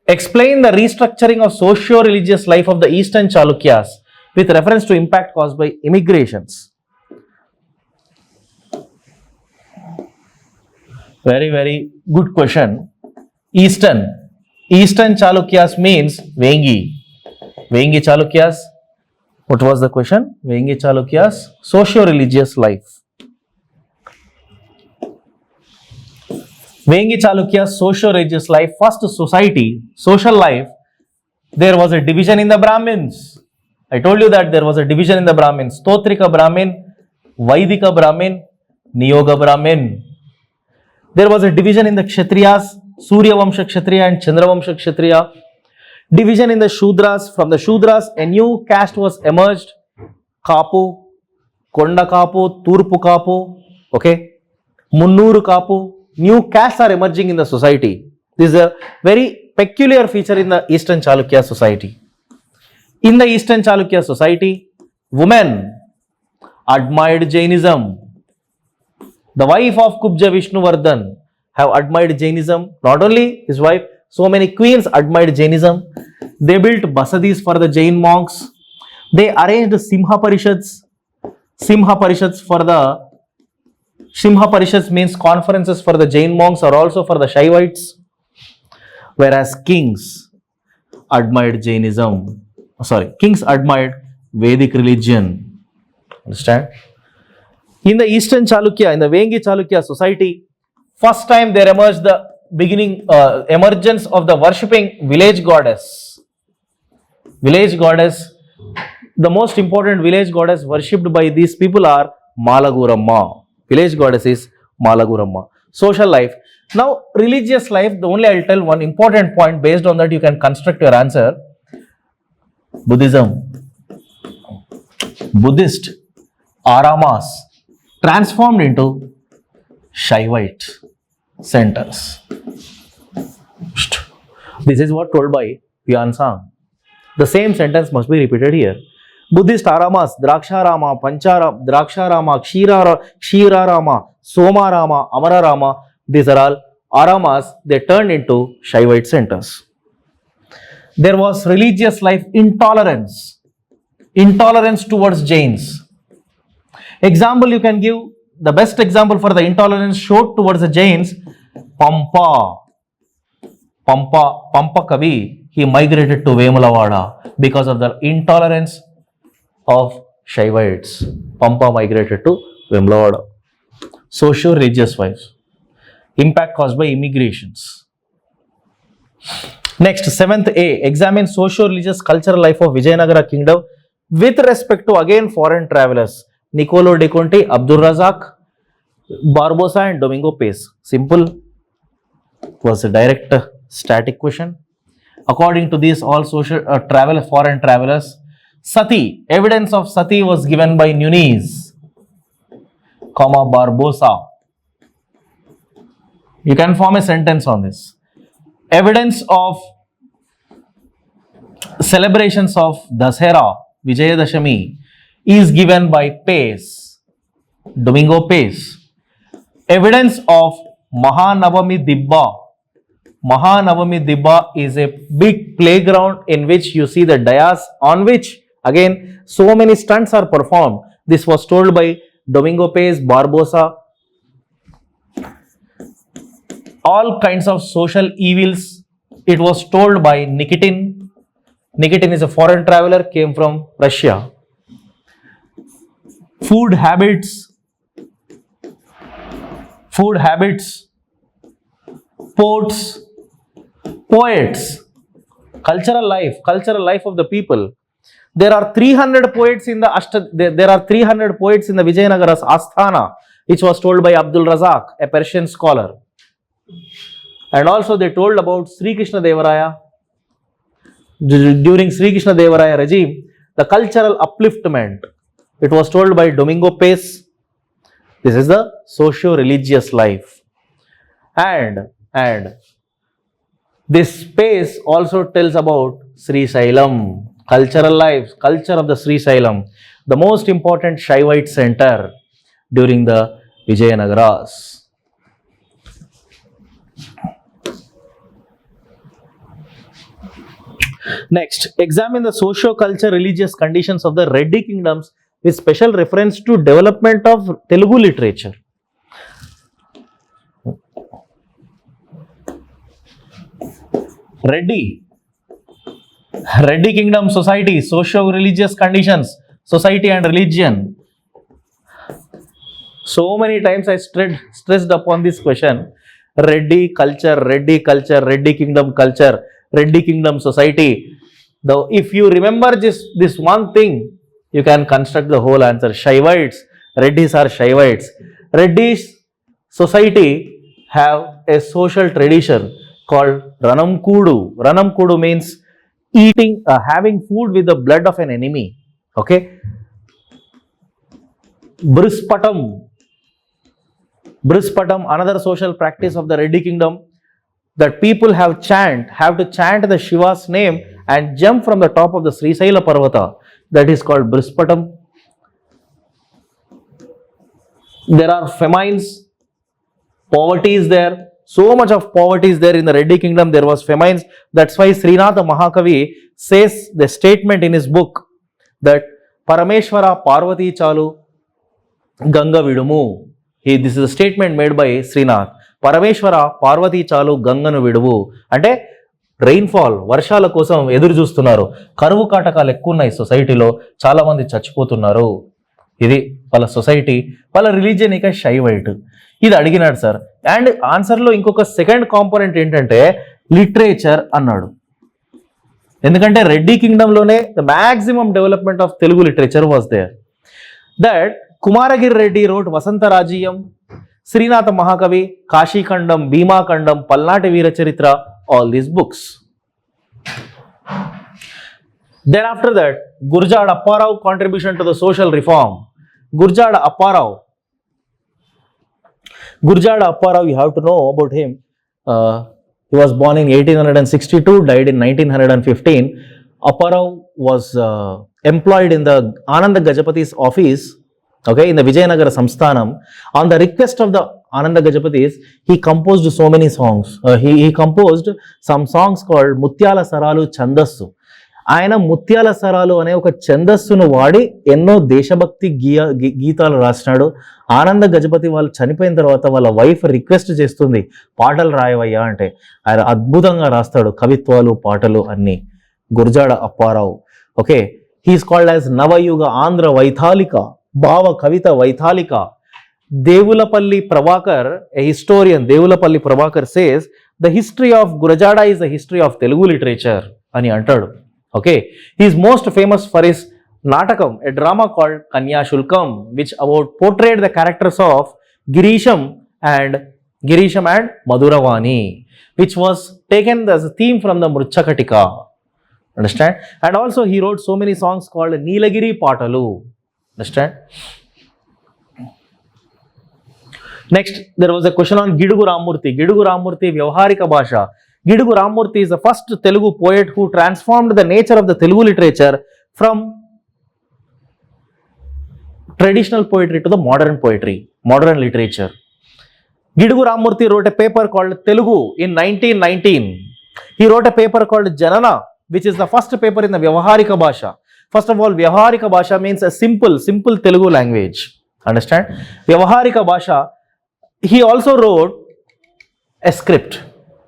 Explain the restructuring of socio-religious life of the Eastern Chalukyas with reference to impact caused by immigrations. Very, very good question. Eastern Chalukyas means Vengi. Vengi Chalukyas. What was the question? Vengi Chalukyas, socio-religious life. Vengi Chalukyas, socio-religious life. First society, social life, there was a division in the Brahmins. I told you that there was a division in the Brahmins. Stotrika Brahmin, Vaidika Brahmin, Niyoga Brahmin. There was a division in the Kshatriyas, Surya Vamsha Kshatriya and Chandra Vamsha Kshatriya. Division in the Shudras. From the Shudras, a new caste was emerged. Kapu, Konda Kapu, Turpu Kapu, okay, Munnuru Kapu. New castes are emerging in the society. This is a very peculiar feature in the Eastern Chalukya society. In the Eastern Chalukya society, women admired Jainism. The wife of Kubja Vishnuvardhan have admired Jainism. Not only his wife, so many queens admired Jainism. They built basadis for the Jain monks. They arranged Simha Parishads. Simha Parishads means conferences for the Jain monks or also for the Shaivites. Whereas kings admired Jainism. Kings admired Vedic religion. Understand? In the Eastern Chalukya, in the Vengi Chalukya society, first time there emerged the emergence of the worshipping village goddess. Village goddess, the most important village goddess worshipped by these people are Malaguramma. Village goddess is Malaguramma. Social life. Now, religious life, I'll tell one important point. Based on that, you can construct your answer. Buddhism. Buddhist aramas transformed into Shaivite centers. This is what told by Pyansang. The same sentence must be repeated here. Buddhist aramas, Draksharama, Draksharama, Kshirarama, Somarama, Amararama, these are all aramas, they turned into Shaivite centers. There was religious life intolerance towards Jains. Example you can give, the best example for the intolerance showed towards the Jains, Pampa Kavi, he migrated to Vemulavada because of the intolerance of Shaivites. Pampa migrated to Vemulavada. Socio-religious life. Impact caused by immigrations. Next, 7th A. Examine socio-religious cultural life of Vijayanagara kingdom with respect to again foreign travelers. Niccolo de Conti, Abdul Razak, Barbosa and Domingo Pace. Simple. Was a direct static question. According to these all foreign travelers, Sati, evidence of Sati was given by Nunes, Barbosa. You can form a sentence on this. Evidence of celebrations of Dasera, Vijayadashami is given by Pace, Domingo Pace. Evidence of Mahanavami Dibba. Mahanavami Dibba is a big playground in which you see the dayas on which again so many stunts are performed. This was told by Domingo Pace, Barbosa. All kinds of social evils, it was told by Nikitin. Nikitin is a foreign traveler, came from Russia. Food habits, ports, poets, cultural life of the people. There are 300 poets in the there are 300 poets in the Vijayanagara's Asthana, which was told by Abdul Razak, a Persian scholar. And also they told about Sri Krishna Devaraya. During Sri Krishna Devaraya regime, the cultural upliftment, it was told by Domingo Pace. This is the socio-religious life. And this Pace also tells about Sri Sailam, cultural life, culture of the Sri Sailam, the most important Shaivite center during the Vijayanagaras. Next, examine the socio-culture religious conditions of the Reddy kingdoms with special reference to development of Telugu literature. Reddy kingdom society, socio-religious conditions, society and religion. So many times I stressed upon this question. Reddy culture, Reddy kingdom culture, Reddy kingdom society. Though if you remember this one thing, you can construct the whole answer. Shaivites, Reddys are Shaivites. Reddy's society have a social tradition called Ranam Kudu. Ranam Kudu means eating, having food with the blood of an enemy. Okay. Brispatam, another social practice of the Reddy kingdom, that people have to chant the Shiva's name and jump from the top of the Srisaila Parvata. That is called Brispatam. There are famines, poverty is there. So much of poverty is there in the Reddy kingdom. There was famines. That's why Srinath Mahakavi says the statement in his book that Parameshwara Parvati Chalu Ganga Vidumu. This is a statement made by Srinath. Parameshwara Parvati Chalu Ganganu Viduvu. అంటే rainfall, వర్షాల కోసం ఎదురు చూస్తున్నారు. కరువు కాటకాలు ఎక్కువ ఉన్నాయి సొసైటీలో, చాలా మంది చచ్చిపోతున్నారు. ఇది వాళ్ళ సొసైటీ, వాళ్ళ రిలీజియన్ ఇక షైవైట్. ఇది అడిగినాడు సార్. అండ్ ఆన్సర్లో ఇంకొక సెకండ్ కాంపోనెంట్ ఏంటంటే లిటరేచర్ అన్నాడు. ఎందుకంటే రెడ్డి కింగ్డమ్లోనే the maximum development of Telugu literature was there. That Kumaragiri Reddy wrote Vasantharajeeyam, Srinatha మహాకవి, కాశీఖండం, భీమాఖండం, పల్నాటి వీర చరిత్ర, all these books. Then after that, Gurjada Apparao contribution to the social reform. Gurjada Apparao, you have to know about him. He was born in 1862, died in 1915. Apparao was employed in the Ananda Gajapati's office, okay, in the Vijayanagara Samsthanam. On the request of the Ananda Gajapatis, he composed so many songs. He composed some songs called Mutyala Saralu Chandassu. ఆయన ముత్యాల సరాలు అనే ఒక ఛందస్సును వాడి ఎన్నో దేశభక్తి గీతాలు రాసినాడు. ఆనంద గజపతి వాళ్ళు చనిపోయిన తర్వాత వాళ్ళ వైఫ్ రిక్వెస్ట్ చేస్తుంది, పాటలు రాయవయ్యా అంటే. ఆయన అద్భుతంగా రాస్తాడు కవిత్వాలు, పాటలు అన్నీ. Gurajada Apparao. Okay, he's called as నవయుగ ఆంధ్ర వైతాళిక, భావ కవిత వైతాళిక. Devulapalli Prabhakar, a historian, Devulapalli Prabhakar says the history of Gurjada is the history of Telugu literature అని అంటాడు. Okay, he is most famous for his Natakam, a drama called Kanya Shulkam, which portrayed the characters of Girisham and Maduravani, which was taken as a theme from the Mruchakatika. Understand? And also he wrote so many songs called Neelagiri Patalu. Understand? Next, there was a question on Gidugu Ramurthy. Gidugu Ramurthy, Vyavaharika Bhasha. Gidugu Ramurthy is the first Telugu poet who transformed the nature of the Telugu literature from traditional poetry to the modern poetry, modern literature. Gidugu Ramurthy wrote a paper called Telugu in 1919. He wrote a paper called Janana, which is the first paper in the Vyavaharika Bhasha. First of all, Vyavaharika Bhasha means a simple Telugu language. Understand? Vyavaharika Bhasha. He also wrote a script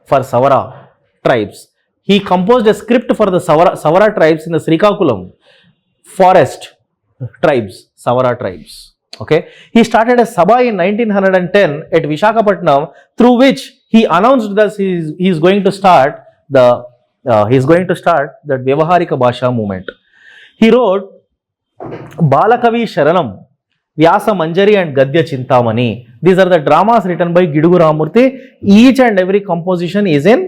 for Savara tribes. He composed a script for the Savara tribes in the Srikakulam forest tribes, Savara tribes. Okay, he started a Sabha in 1910 at Visakhapatnam, through which he announced that he is going to start that Vyavaharika Bhasha movement. He wrote Balakavi Sharanam, Vyasa Manjari and Gadya Chintamani. These are the dramas written by Gidugu Ramurthy. Each and every composition is in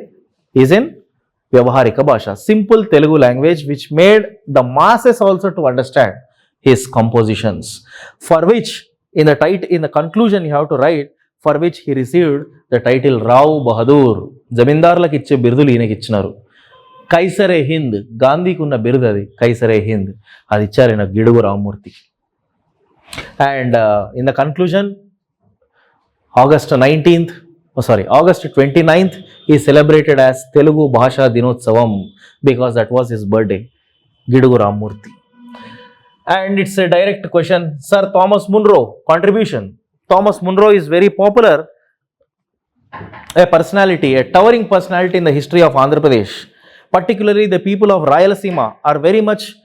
Vyavaharika Bhasha, simple Telugu language, which made the masses also to understand his compositions. For which, in the conclusion, you have to write, for which he received the title Rao Bahadur. Zamindarlaki iche birdulu ఈయనకి ఇచ్చినారు. కైసరే హింద్, గాంధీకి ఉన్న బిరుదు అది, కైసరే హింద్. అది ఇచ్చారు ఈయన Gidugu Ramamurthy. And in the conclusion, August 19th, August 29th is celebrated as Telugu Bhasha Dinotsavam because that was his birthday, Gidugu Ramurthy. And it's a direct question. Sir, Thomas Munro contribution. Thomas Munro is very popular, a personality, a towering personality in the history of Andhra Pradesh. Particularly the people of Rayalaseema are very much,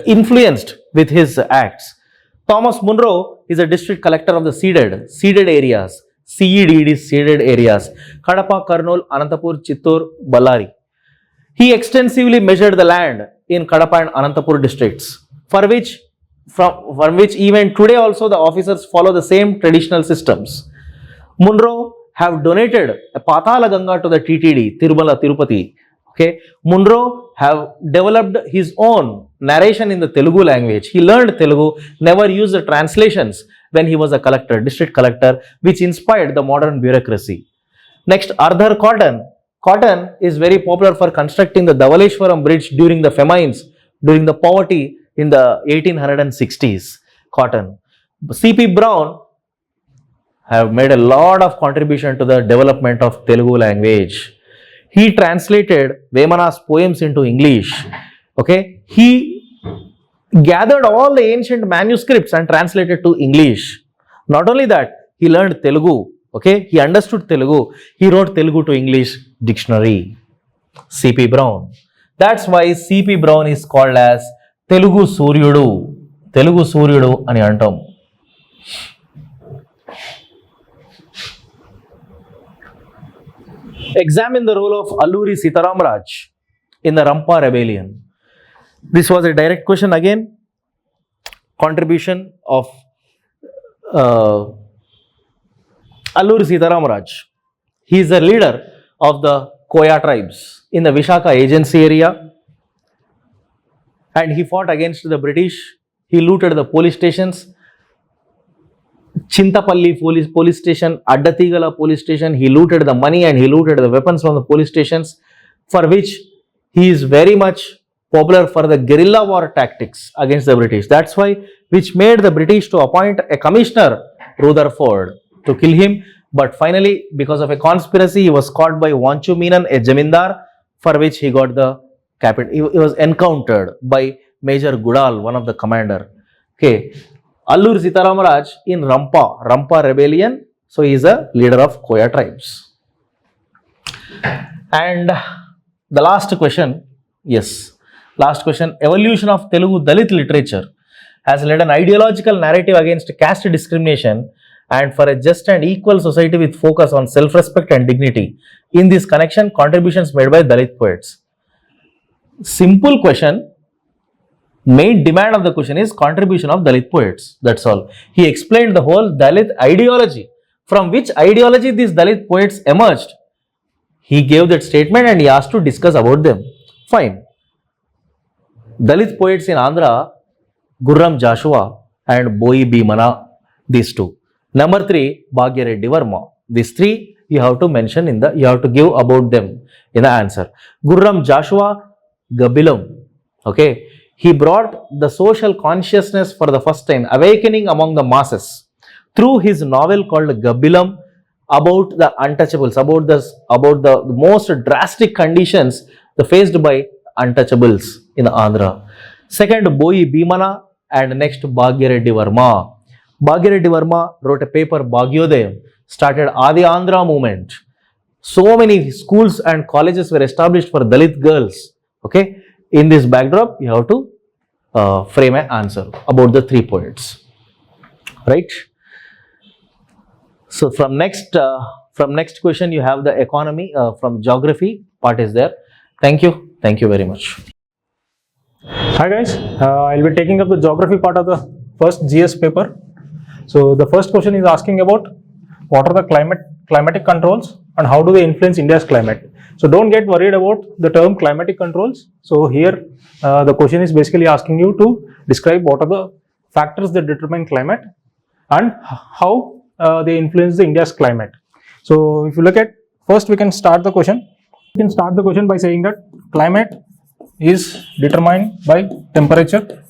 influenced with his acts. Thomas Munro is a district collector of the seeded areas, CEDD seeded areas, Kadapa, Kurnool, Anantapur, Chittoor, Ballari. He extensively measured the land in Kadapa and Anantapur districts, for which even today also the officers follow the same traditional systems. Munro have donated a Patala Ganga to the TTD, Tirumala Tirupati. Okay, Munro have developed his own narration in the Telugu language. He learned Telugu, never used the translations when he was a collector, district collector, which inspired the modern bureaucracy. Next, Ardhar Cotton. Cotton is very popular for constructing the Dhavaleshwaram bridge during the famines, during the poverty in the 1860s. Cotton. C.P. Brown have made a lot of contribution to the development of Telugu language. He translated Vemana's poems into English. Okay, he gathered all the ancient manuscripts and translated to English. Not only that, he learned Telugu. Okay, he understood Telugu. He wrote Telugu to English dictionary. C.P. Brown. That's why C.P. Brown is called as Telugu Suryudu. Telugu Suryudu ani antam. Examine the role of Alluri Sitaramraj in the Rampa rebellion. This was a direct question again. Contribution of Alluri Sitaramraj. He is the leader of the Koya tribes in the Vishaka agency area, and he fought against the British. He looted the police stations, Chintapalli police station, Addatigala police station. He looted the money and he looted the weapons from the police stations, for which he is very much popular for the guerrilla war tactics against the British. That's why, which made the British to appoint a commissioner, Rutherford, to kill him. But finally, because of a conspiracy, he was caught by Vanchu Menon, a Jamindar, for which he got the capital. He was encountered by Major Goodall, one of the commander. Okay. Alluri Sitaramaraj in Rampa rebellion. So he is a leader of Koya tribes. And the last question, evolution of Telugu Dalit literature has led an ideological narrative against caste discrimination and for a just and equal society with focus on self-respect and dignity. In this connection, contributions made by Dalit poets. Simple question. Main demand of the question is contribution of Dalit poets. That's all. He explained the whole Dalit ideology. From which ideology these Dalit poets emerged. He gave that statement and he asked to discuss about them. Fine. Dalit poets in Andhra, Gurram Joshua and Boi Bhimana, these two. Number 3, Bhagyareddy Verma. These 3 you have to mention you have to give about them in the answer. Gurram Joshua, Gabilam. Okay. He brought the social consciousness for the first time, awakening among the masses through his novel called Gabilam, about the untouchables, about the most drastic conditions faced by untouchables in Andhra. Second, Boi Bhimana, and next Bhagyareddy Verma. Bhagyareddy Verma wrote a paper, Bhagyodayam, started Adi Andhra movement. So many schools and colleges were established for Dalit girls. Okay. In this backdrop, you have to frame an answer about the 3 poets, right? So from next question, you have the economy, from geography part is there. Thank you very much. Hi guys, I'll be taking up the geography part of the first GS paper. So the first question is asking about what are the climatic controls and how do they influence India's climate. So don't get worried about the term climatic controls. So here the question is basically asking you to describe what are the factors that determine climate and how they influence the India's climate. So if you look at, first we can start the question. We can start the question by saying that climate is determined by temperature,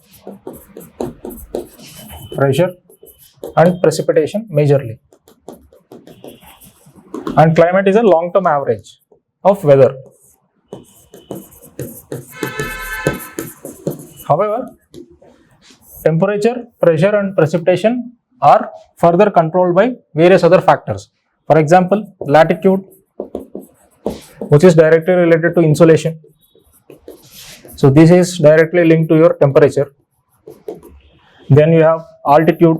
pressure and precipitation majorly. and climate is a long-term average of weather. However, temperature, pressure and precipitation are further controlled by various other factors. For example, latitude, which is directly related to insolation. So this is directly linked to your temperature. Then you have altitude.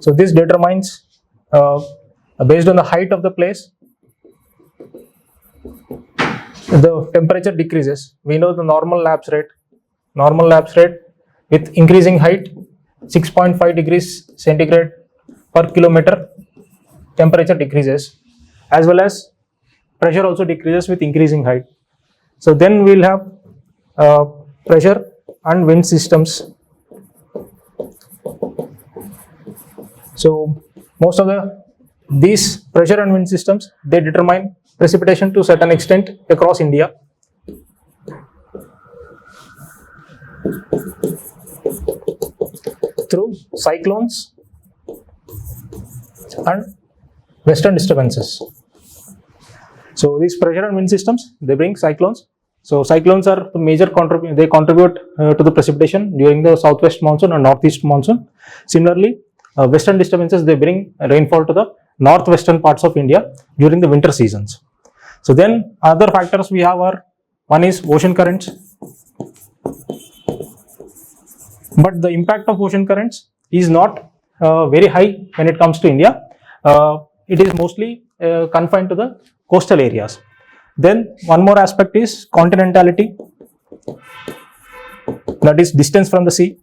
So this determines based on the height of the place, the temperature decreases. We know the normal lapse rate. Normal lapse rate with increasing height, 6.5 degrees centigrade per kilometer, temperature decreases, as well as pressure also decreases with increasing height. So then we'll have pressure and wind systems. So most of these pressure and wind systems, they determine precipitation to a certain extent across India. Through cyclones and western disturbances. So these pressure and wind systems, they bring cyclones. So cyclones are the major they contribute to the precipitation during the southwest monsoon and northeast monsoon. Similarly, western disturbances, they bring rainfall to the northwestern parts of India during the winter seasons. So then other factors we have are, one is ocean currents. But the impact of ocean currents is not very high when it comes to India. It is mostly confined to the coastal areas. Then one more aspect is continentality, that is distance from the sea.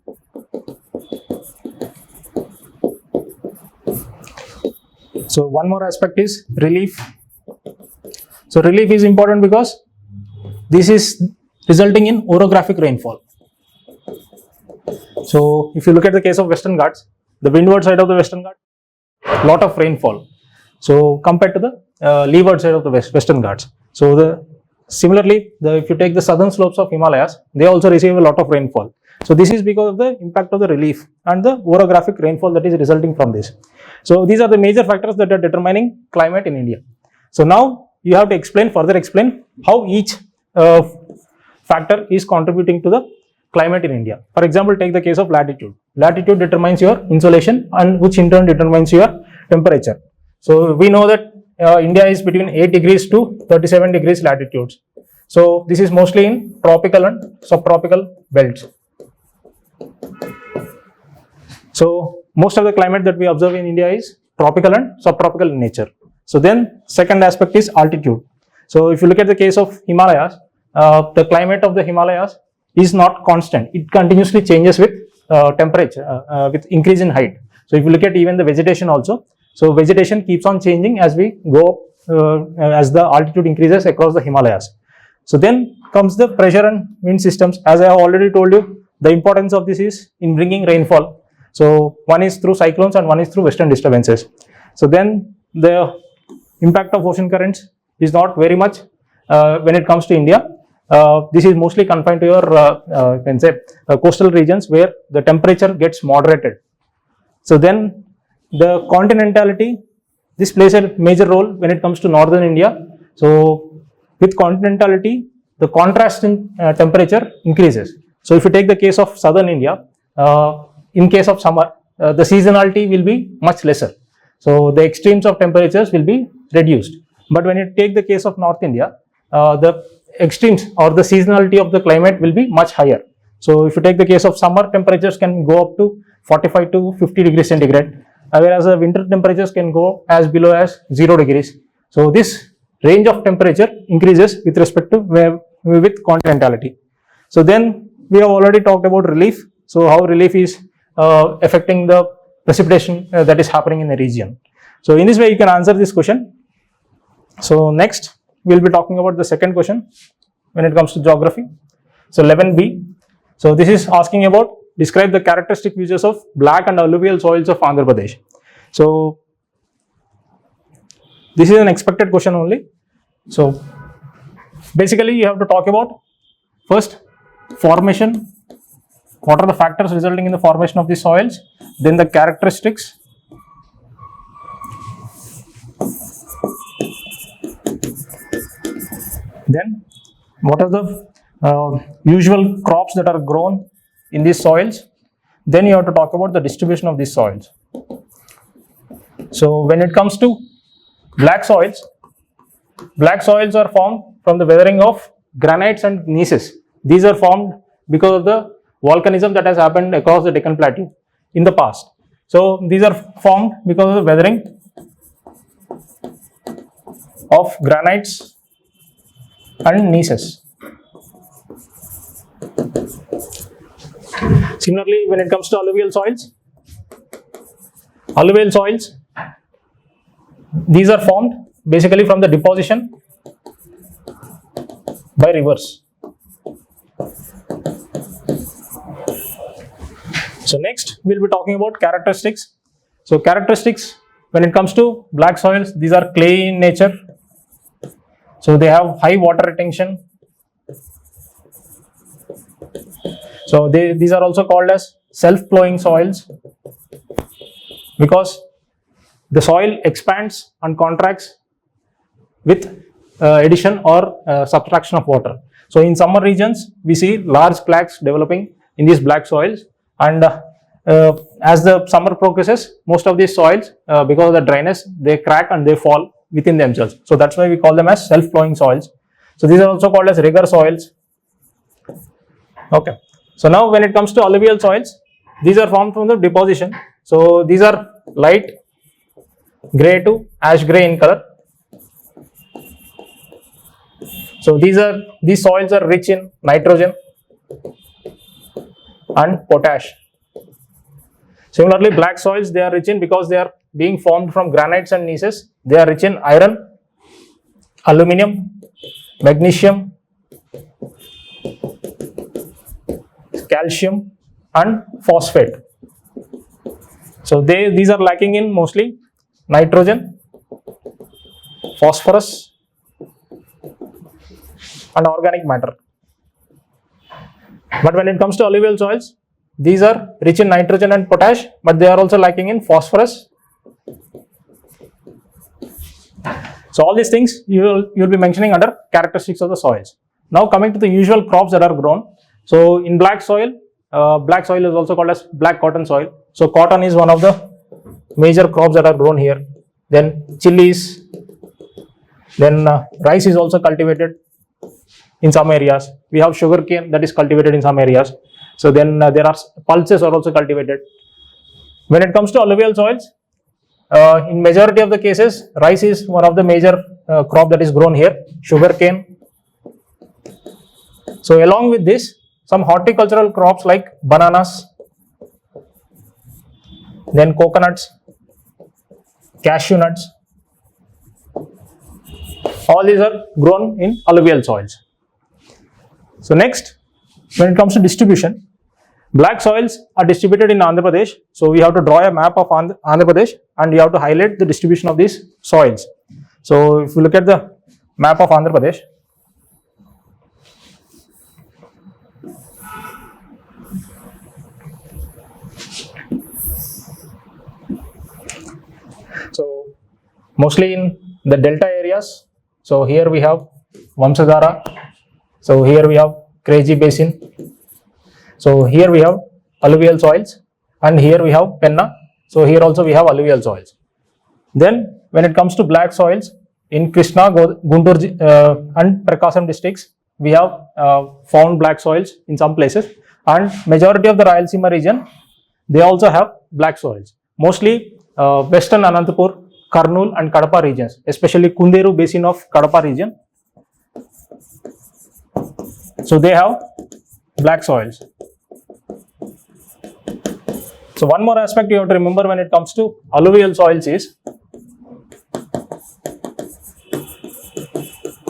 So one more aspect is relief. So relief is important because this is resulting in orographic rainfall. So if you look at the case of Western Ghats, the windward side of the Western Ghats, lot of rainfall. So compared to the leeward side of the Western Ghats. So similarly, if you take the southern slopes of Himalayas, they also receive a lot of rainfall. So this is because of the impact of the relief and the orographic rainfall that is resulting from this. So these are the major factors that are determining climate in India. So now you have to further explain how each factor is contributing to the climate in India. For example, take the case of latitude. Latitude determines your insolation, and which in turn determines your temperature. So we know that India is between 8 degrees to 37 degrees latitudes. So this is mostly in tropical and subtropical belts. So most of the climate that we observe in India is tropical and subtropical in nature. So then second aspect is altitude. So if you look at the case of Himalayas, the climate of the Himalayas is not constant. It continuously changes with temperature, with increase in height. So if you look at even the vegetation also, so vegetation keeps on changing as we go, as the altitude increases across the Himalayas. So then comes the pressure and wind systems. As I have already told you, the importance of this is in bringing rainfall. So one is through cyclones and one is through western disturbances. So then the impact of ocean currents is not very much when it comes to India. This is mostly confined to your coastal regions where the temperature gets moderated. So then the continentality, this plays a major role when it comes to northern India. So with continentality, the contrast in temperature increases. So if you take the case of southern India, in case of summer, the seasonality will be much lesser. So the extremes of temperatures will be reduced. But when you take the case of North India, the extremes or the seasonality of the climate will be much higher. So if you take the case of summer, temperatures can go up to 45 to 50 degrees centigrade, whereas the winter temperatures can go as below as 0 degrees. So this range of temperature increases with respect to with continentality. So then we have already talked about relief. So how relief is affecting the precipitation that is happening in the region. So in this way you can answer this question. So next we will be talking about the second question when it comes to geography. So 11B. So this is asking about describe the characteristic features of black and alluvial soils of Andhra Pradesh. So this is an expected question only. So basically you have to talk about first formation. What are the factors resulting in the formation of the soils? Then the characteristics. Then what are the usual crops that are grown in these soils? Then you have to talk about the distribution of these soils. So when it comes to black soils are formed from the weathering of granites and gneisses. These are formed because of the volcanism that has happened across the Deccan Plateau in the past. So these are formed because of the weathering of granites and gneisses. Similarly, when it comes to alluvial soils, these are formed basically from the deposition by rivers. So next we'll be talking about characteristics. So characteristics when it comes to black soils, these are clay in nature. So they have high water retention. So these are also called as self-plowing soils because the soil expands and contracts with addition or subtraction of water. So in summer regions, we see large cracks developing in these black soils, and as the summer progresses, most of these soils, because of the dryness, they crack and they fall within themselves. So that's why we call them as self-plowing soils. So these are also called as rigor soils. Okay. So now when it comes to alluvial soils, these are formed from the deposition. So these are light gray to ash gray in color. So these soils are rich in nitrogen and potash. Similarly, black soils, they are rich in, because they are being formed from granites and gneisses, they are rich in iron, aluminum, magnesium, calcium and phosphate. So these are lacking in mostly nitrogen, phosphorus and organic matter. But when it comes to alluvial soils, these are rich in nitrogen and potash, but they are also lacking in phosphorus. So all these things you'll be mentioning under characteristics of the soils. Now coming to the usual crops that are grown. So in black soil is also called as black cotton soil. So cotton is one of the major crops that are grown here. Then chilies, then rice is also cultivated in some areas. We have sugarcane that is cultivated in some areas. So then there are pulses are also cultivated. When it comes to alluvial soils, in majority of the cases, rice is one of the major crop that is grown here, sugarcane. So along with this, some horticultural crops like bananas, then coconuts, cashew nuts, all these are grown in alluvial soils. So next, when it comes to distribution, black soils are distributed in Andhra Pradesh. So we have to draw a map of Andhra Pradesh and we have to highlight the distribution of these soils. So if we look at the map of Andhra Pradesh, so mostly in the delta areas. So here we have Vamsadhara. So here we have Kreji Basin. So here we have alluvial soils, and here we have Penna. So here also we have alluvial soils. Then when it comes to black soils, in Krishna, Guntur and Prakasam districts, we have found black soils in some places, and majority of the Rayalaseema region, they also have black soils. Mostly western Anantapur, Kurnool and Kadapa regions, especially Kunderu basin of Kadapa region. So they have black soils. So one more aspect you have to remember when it comes to alluvial soils is,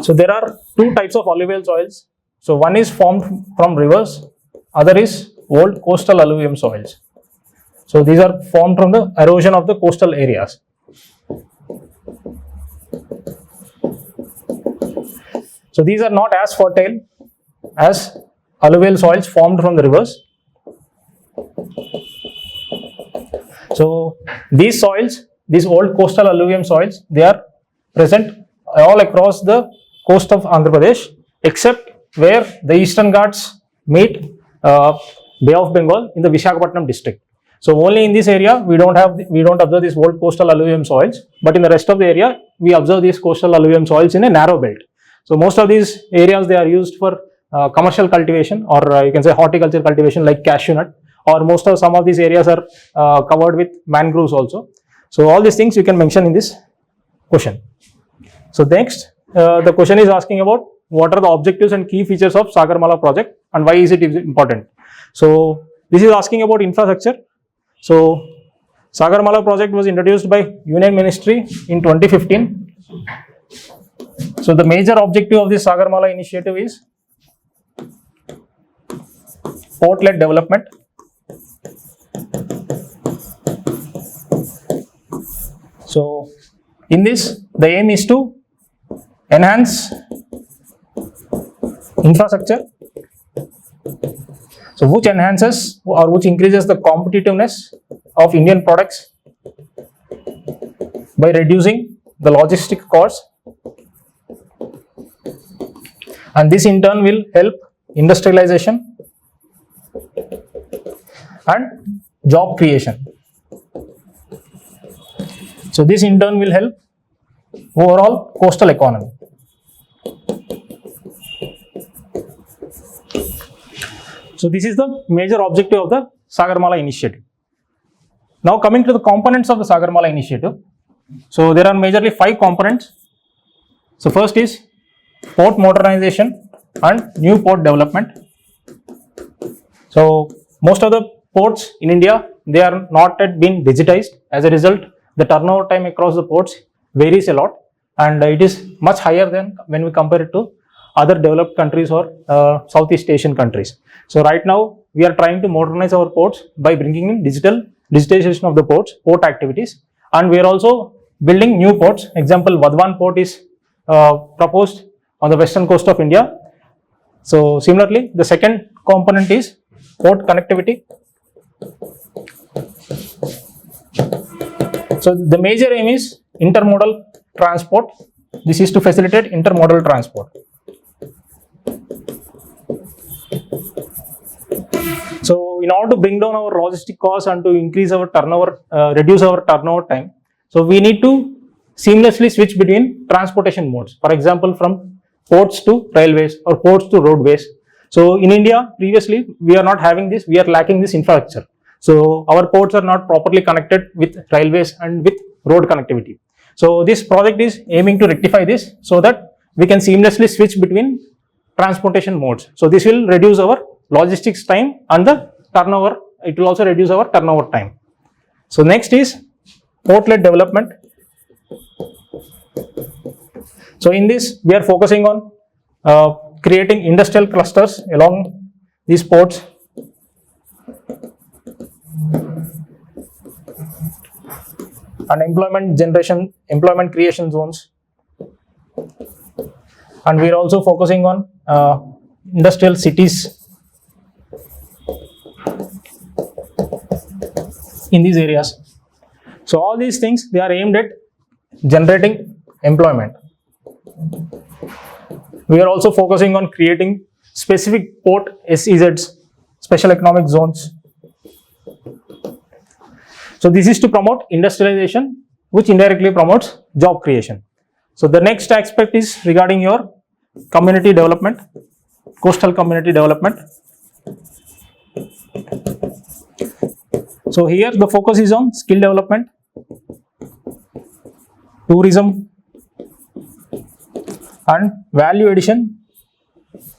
so there are two types of alluvial soils. So one is formed from rivers, other is old coastal alluvium soils. So these are formed from the erosion of the coastal areas. So these are not as fertile as alluvial soils formed from the rivers. So these soils, these old coastal alluvium soils, they are present all across the coast of Andhra Pradesh. except where the Eastern Ghats meet Bay of Bengal in the Visakhapatnam district. So only in this area we don't observe these old coastal alluvium soils, but in the rest of the area we observe these coastal alluvium soils in a narrow belt. So most of these areas, they are used for commercial cultivation, or you can say horticulture cultivation like cashew nut, or some of these areas are covered with mangroves also. So all these things you can mention in this question. So next, the question is asking about what are the objectives and key features of Sagarmala project and why is it important. So this is asking about infrastructure. So Sagarmala project was introduced by Union Ministry in 2015. So the major objective of this Sagarmala initiative is port-led development. So in this, the aim is to enhance infrastructure, so which enhances or which increases the competitiveness of Indian products by reducing the logistic costs, and this in turn will help industrialization and job creation. So this in turn will help overall coastal economy. So this is the major objective of the Sagarmala initiative. Now coming to the components of the Sagarmala initiative. So there are majorly 5 components. So first is port modernization and new port development. So most of the ports in India, they are not yet been digitized. As a result, the turnover time across the ports varies a lot, and it is much higher than when we compare it to other developed countries or Southeast Asian countries. So right now we are trying to modernize our ports by bringing in digitization of the port activities, and we are also building new ports. Example, Vadhavan port is proposed on the western coast of India. So similarly, the second component is port connectivity. So the major aim is intermodal transport. This is to facilitate intermodal transport. So in order to bring down our logistic costs and to increase our turnover, reduce our turnover time, so we need to seamlessly switch between transportation modes. For example, from ports to railways or ports to roadways. So in India, previously we are not having this, we are lacking this infrastructure. So our ports are not properly connected with railways and with road connectivity. So this project is aiming to rectify this so that we can seamlessly switch between transportation modes. So this will reduce our logistics time and the turnover. It will also reduce our turnover time. So next is port-led development. So in this, we are focusing on creating industrial clusters along these ports, and employment creation zones, and we are also focusing on industrial cities in these areas. So all these things, they are aimed at generating employment. We are also focusing on creating specific port SEZs, special economic zones. So this is to promote industrialization, which indirectly promotes job creation. So the next aspect is regarding your community development, coastal community development. So here the focus is on skill development, tourism, and value addition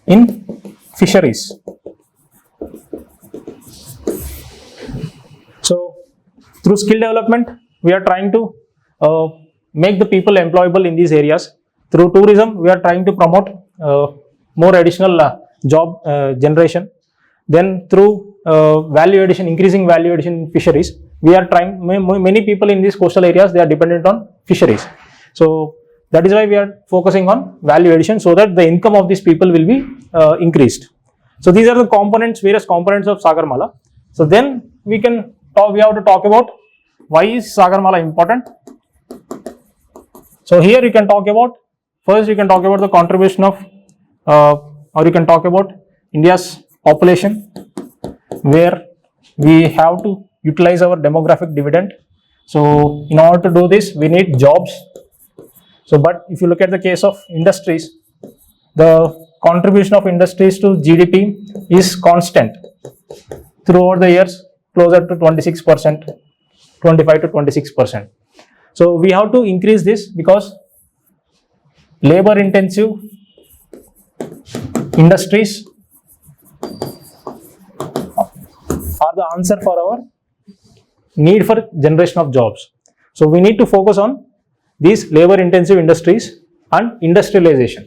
in fisheries. So through skill development, we are trying to make the people employable in these areas. Through tourism, we are trying to promote more additional job generation. Then through value addition, increasing value addition in fisheries, we are trying, many people in these coastal areas, they are dependent on fisheries. So that is why we are focusing on value addition, so that the income of these people will be increased. So these are the components, various components of Sagarmala. So then we have to talk about why is Sagarmala important. So here you can talk about, first you can talk about the contribution of or you can talk about India's population, where we have to utilize our demographic dividend. So in order to do this, we need jobs. So, but if you look at the case of industries, the contribution of industries to GDP is constant throughout the years, closer to 26%, 25 to 26%. So we have to increase this because labor intensive industries are the answer for our need for generation of jobs. So we need to focus on these labor intensive industries and industrialization.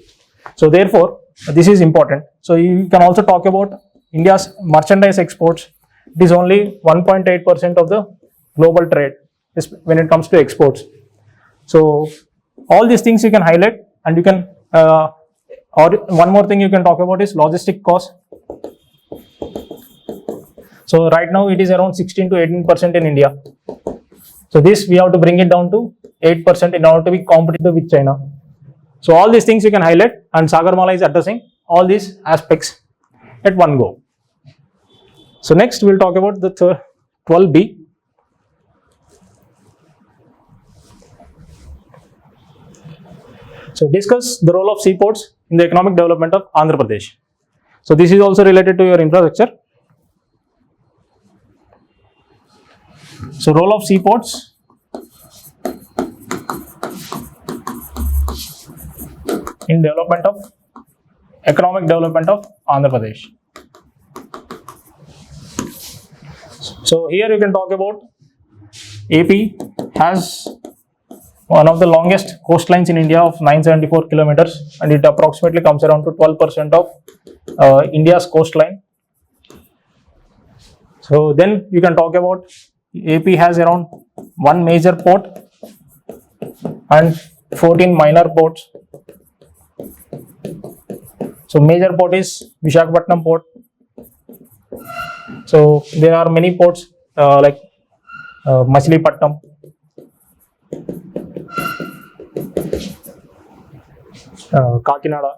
So therefore, this is important. So you can also talk about India's merchandise exports. It is only 1.8% of the global trade when it comes to exports. So all these things you can highlight, and you can or one more thing you can talk about is logistic cost. So right now it is around 16 to 18% in India. So this we have to bring it down to 8% in order to be competitive with China. So all these things you can highlight, and Sagarmala is addressing all these aspects at one go. So next we'll talk about the 12B. So discuss the role of seaports in the economic development of Andhra Pradesh. So this is also related to your infrastructure. So role of seaports in economic development of Andhra Pradesh. So here you can talk about AP has one of the longest coastlines in India of 974 kilometers, and it approximately comes around to 12% of India's coastline. So then you can talk about AP has around one major port and 14 minor ports. So major port is Visakhapatnam port. So there are many ports like Machilipatnam, Kakinada,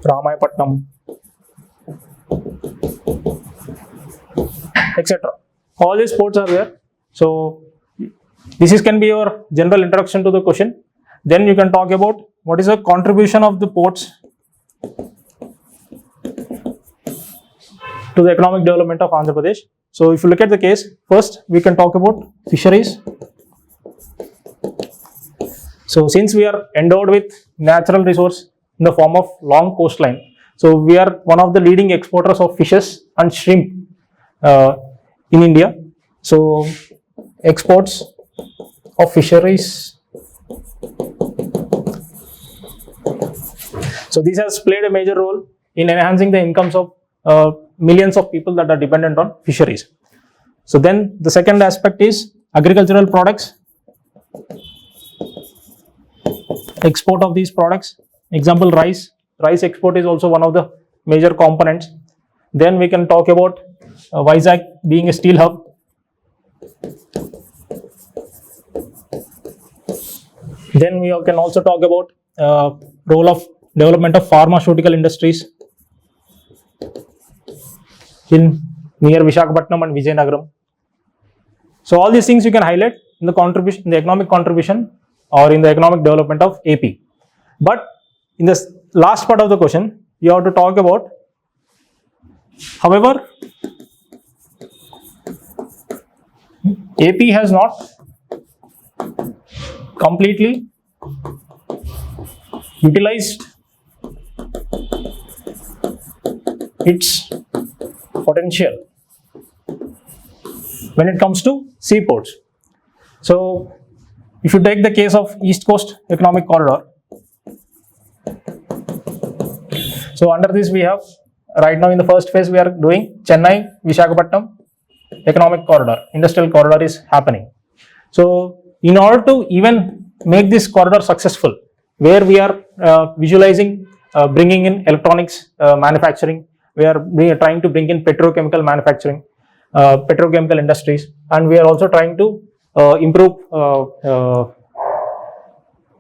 Ramayapatnam, etc. All these ports are there. So this can be your general introduction to the question. Then you can talk about what is the contribution of the ports to the economic development of Andhra Pradesh. So if you look at the case, first we can talk about fisheries. So since we are endowed with natural resource in the form of long coastline, so we are one of the leading exporters of fishes and shrimp in India. So exports of fisheries. So this has played a major role in enhancing the incomes of millions of people that are dependent on fisheries. So then the second aspect is agricultural products, export of these products. Example, rice export is also one of the major components. Then we can talk about Vizag being a steel hub. Then we can also talk about role of development of pharmaceutical industries in near Visakhapatnam and Vijayanagaram. So all these things you can highlight in the contribution, in the economic contribution or in the economic development of AP. But in the last part of the question, you have to talk about, however, AP has not completely utilized its potential when it comes to seaports. So if you take the case of East Coast Economic Corridor, so under this we have, right now in the first phase we are doing Chennai Visakhapatnam Economic Corridor, Industrial Corridor is happening. So in order to even make this corridor successful, where we are visualizing bringing in electronics manufacturing, we are trying to bring in petrochemical manufacturing, petrochemical industries, and we are also trying to improve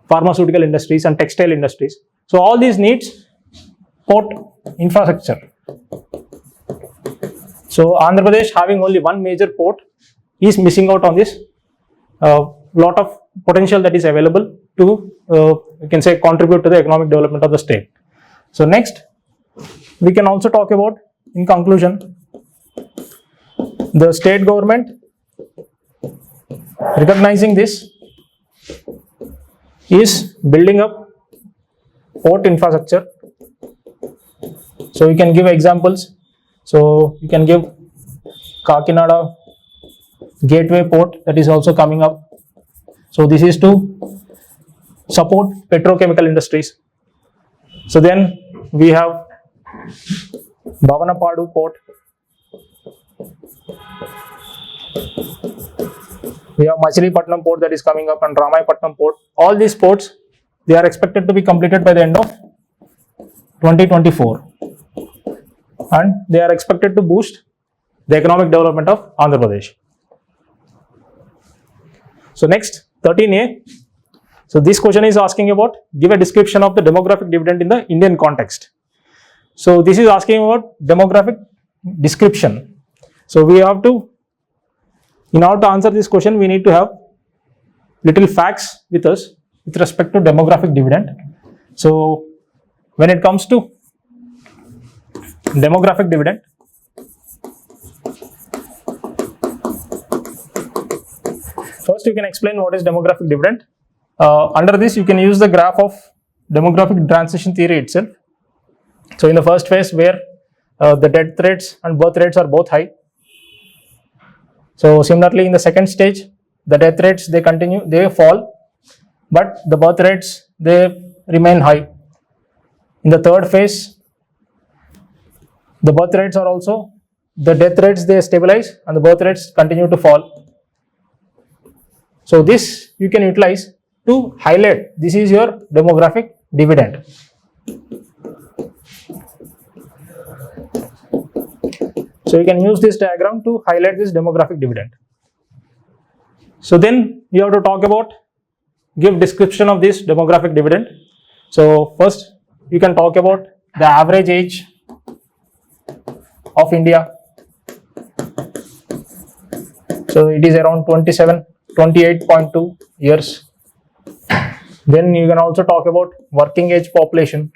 pharmaceutical industries and textile industries. So all these needs port infrastructure. So Andhra Pradesh having only one major port is missing out on this lot of potential that is available to you can say contribute to the economic development of the state. So next we can also talk about, in conclusion, the state government recognizing this is building up port infrastructure. So you can give examples. So you can give Kakinada Gateway Port, that is also coming up. So this is to support petrochemical industries. So then we have Bhavanapadu Port. We have Machilipatnam Port that is coming up and Ramayapatnam Port. All these ports, they are expected to be completed by the end of 2024. And they are expected to boost the economic development of Andhra Pradesh. So next, 13A. So this question is asking about, give a description of the demographic dividend in the Indian context. So this is asking about demographic description. So we have to, in order to answer this question, we need to have little facts with us with respect to demographic dividend. So when it comes to demographic dividend, first you can explain what is demographic dividend. Under this you can use the graph of demographic transition theory itself. So in the first phase where the death rates and birth rates are both high. So similarly in the second stage, the death rates they fall, but the birth rates they remain high. In the third phase, the birth rates are also, the death rates they stabilize and the birth rates continue to fall. So this you can utilize to highlight, this is your demographic dividend. So you can use this diagram to highlight this demographic dividend. So then you have to talk about, give description of this demographic dividend. So first you can talk about the average age of India. So it is around 28.2 years. Then you can also talk about working age population.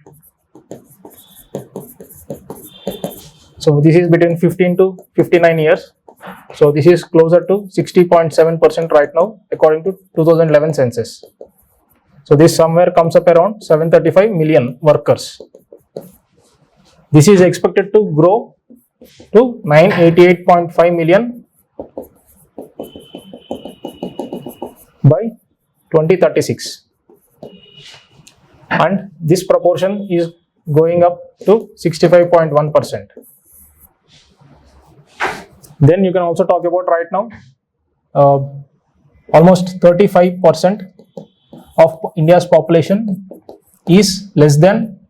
So this is between 15 to 59 years. So this is closer to 60.7% right now according to 2011 census. So this somewhere comes up around 735 million workers. This is expected to grow to 988.5 million by 2036. And this proportion is going up to 65.1%. Then you can also talk about right now, almost 35% of India's population is less than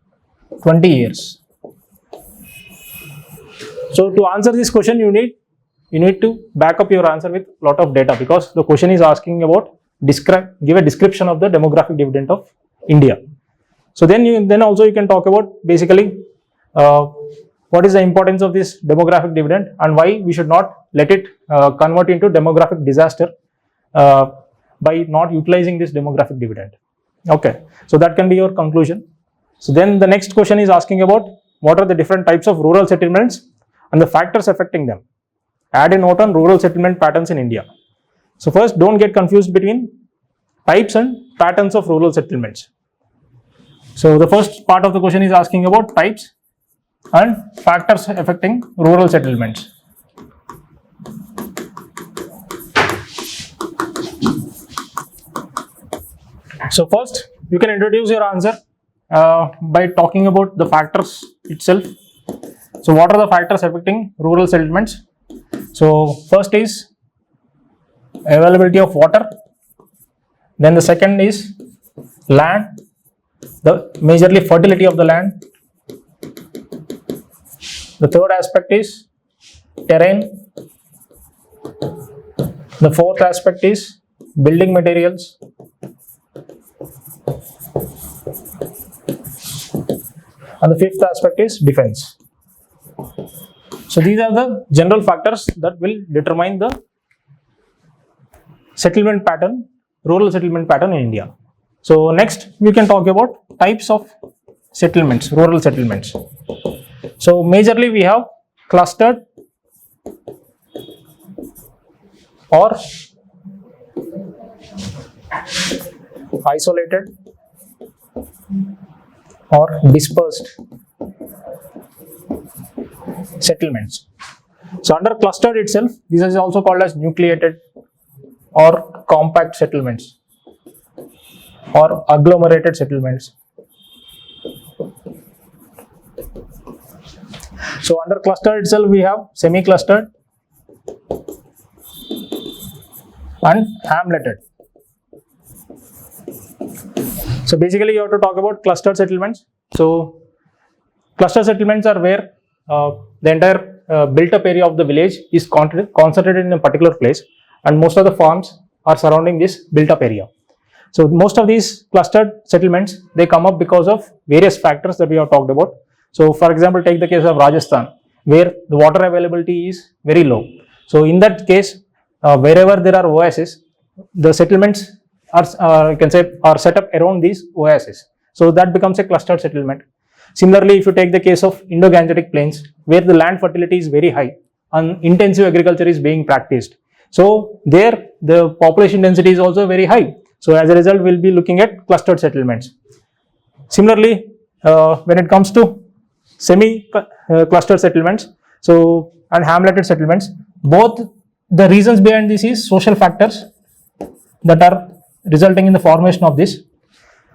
20 years. So to answer this question, you need to back up your answer with lot of data, because the question is asking about give a description of the demographic dividend of India. So then also you can talk about basically what is the importance of this demographic dividend and why we should not let it convert into demographic disaster by not utilizing this demographic dividend. Okay, so that can be your conclusion. So then the next question is asking about what are the different types of rural settlements and the factors affecting them. Add a note on rural settlement patterns in India. So first, don't get confused between types and patterns of rural settlements. So the first part of the question is asking about types and factors affecting rural settlements. So first, you can introduce your answer by talking about the factors itself. So what are the factors affecting rural settlements? So first is availability of water. Then the second is land, the majorly fertility of the land. The third aspect is terrain. The fourth aspect is building materials. And the fifth aspect is defense. So these are the general factors that will determine the settlement pattern, rural settlement pattern in India. So next we can talk about types of settlements, rural settlements. So majorly we have clustered or isolated or dispersed settlements. So under clustered itself, this is also called as nucleated or compact settlements or agglomerated settlements. So under clustered itself, we have semi-clustered and hamleted. So basically you have to talk about clustered settlements. So cluster settlements are where the entire built up area of the village is concentrated in a particular place, and most of the farms are surrounding this built up area. So most of these clustered settlements, they come up because of various factors that we have talked about. So for example, take the case of Rajasthan, where the water availability is very low. So in that case, wherever there are oases, the settlements are, you can say, are set up around these oases. So that becomes a clustered settlement. Similarly, if you take the case of Indo-Gangetic plains, where the land fertility is very high and intensive agriculture is being practiced. So there the population density is also very high. So as a result, we'll be looking at clustered settlements. Similarly, when it comes to semi-clustered settlements, so and hamleted settlements, both the reasons behind this is social factors that are resulting in the formation of this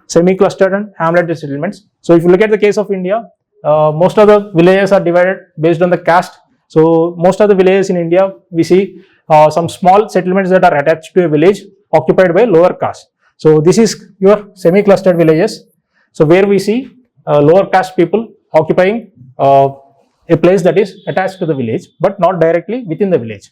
semi-clustered and hamleted settlements. So if you look at the case of India, most of the villages are divided based on the caste. So most of the villages in India, we see some small settlements that are attached to a village occupied by lower caste. So this is your semi-clustered villages. So where we see lower caste people occupying a place that is attached to the village, but not directly within the village.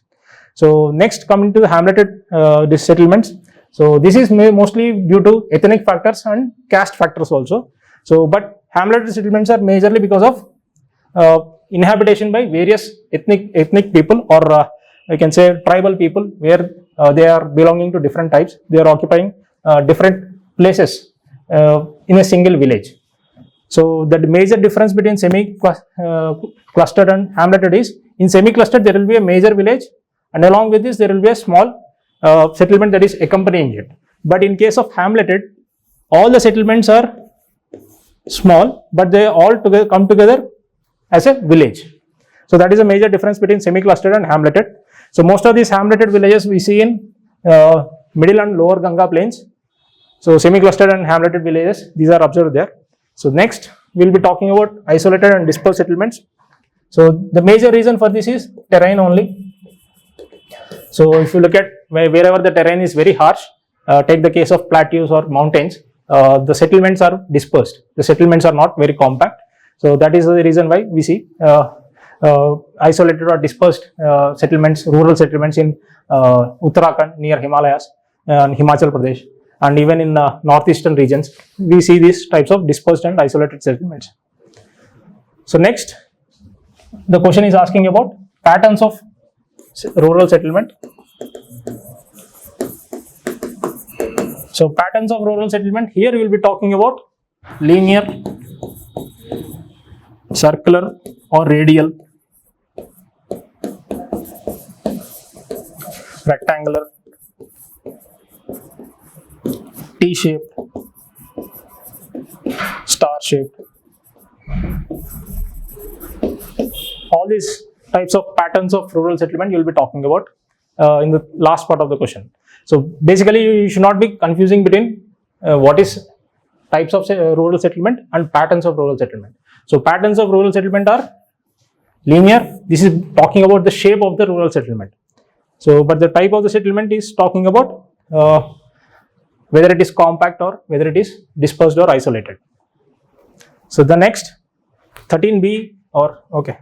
So next, coming to the hamleted settlements. So this is mostly due to ethnic factors and caste factors also. So but hamleted settlements are majorly because of inhabitation by various ethnic people, or I can say tribal people, where they are belonging to different types. They are occupying different places in a single village. So the major difference between semi-clustered and hamleted is, in semi-clustered there will be a major village, and along with this there will be a small settlement that is accompanying it. But in case of hamleted, all the settlements are small, but they all together come together as a village. So that is a major difference between semi-clustered and hamleted. So most of these hamleted villages we see in middle and lower Ganga plains. So semi-clustered and hamleted villages, these are observed there. So next we will be talking about isolated and dispersed settlements. So the major reason for this is terrain only. So if you look at wherever the terrain is very harsh, take the case of plateaus or mountains, the settlements are dispersed. The settlements are not very compact. So that is the reason why we see isolated or dispersed settlements, rural settlements in Uttarakhand near Himalayas and Himachal Pradesh, and even in northeastern regions, we see these types of dispersed and isolated settlements. So next, the question is asking about patterns of rural settlement. So patterns of rural settlement, here we will be talking about linear, circular or radial, rectangular, T-shaped, star-shaped. All these types of patterns of rural settlement you will be talking about in the last part of the question. So basically you should not be confusing between what is types of rural settlement and patterns of rural settlement. So patterns of rural settlement are linear. This is talking about the shape of the rural settlement. So but the type of the settlement is talking about whether it is compact or whether it is dispersed or isolated. So the next 13B, or okay,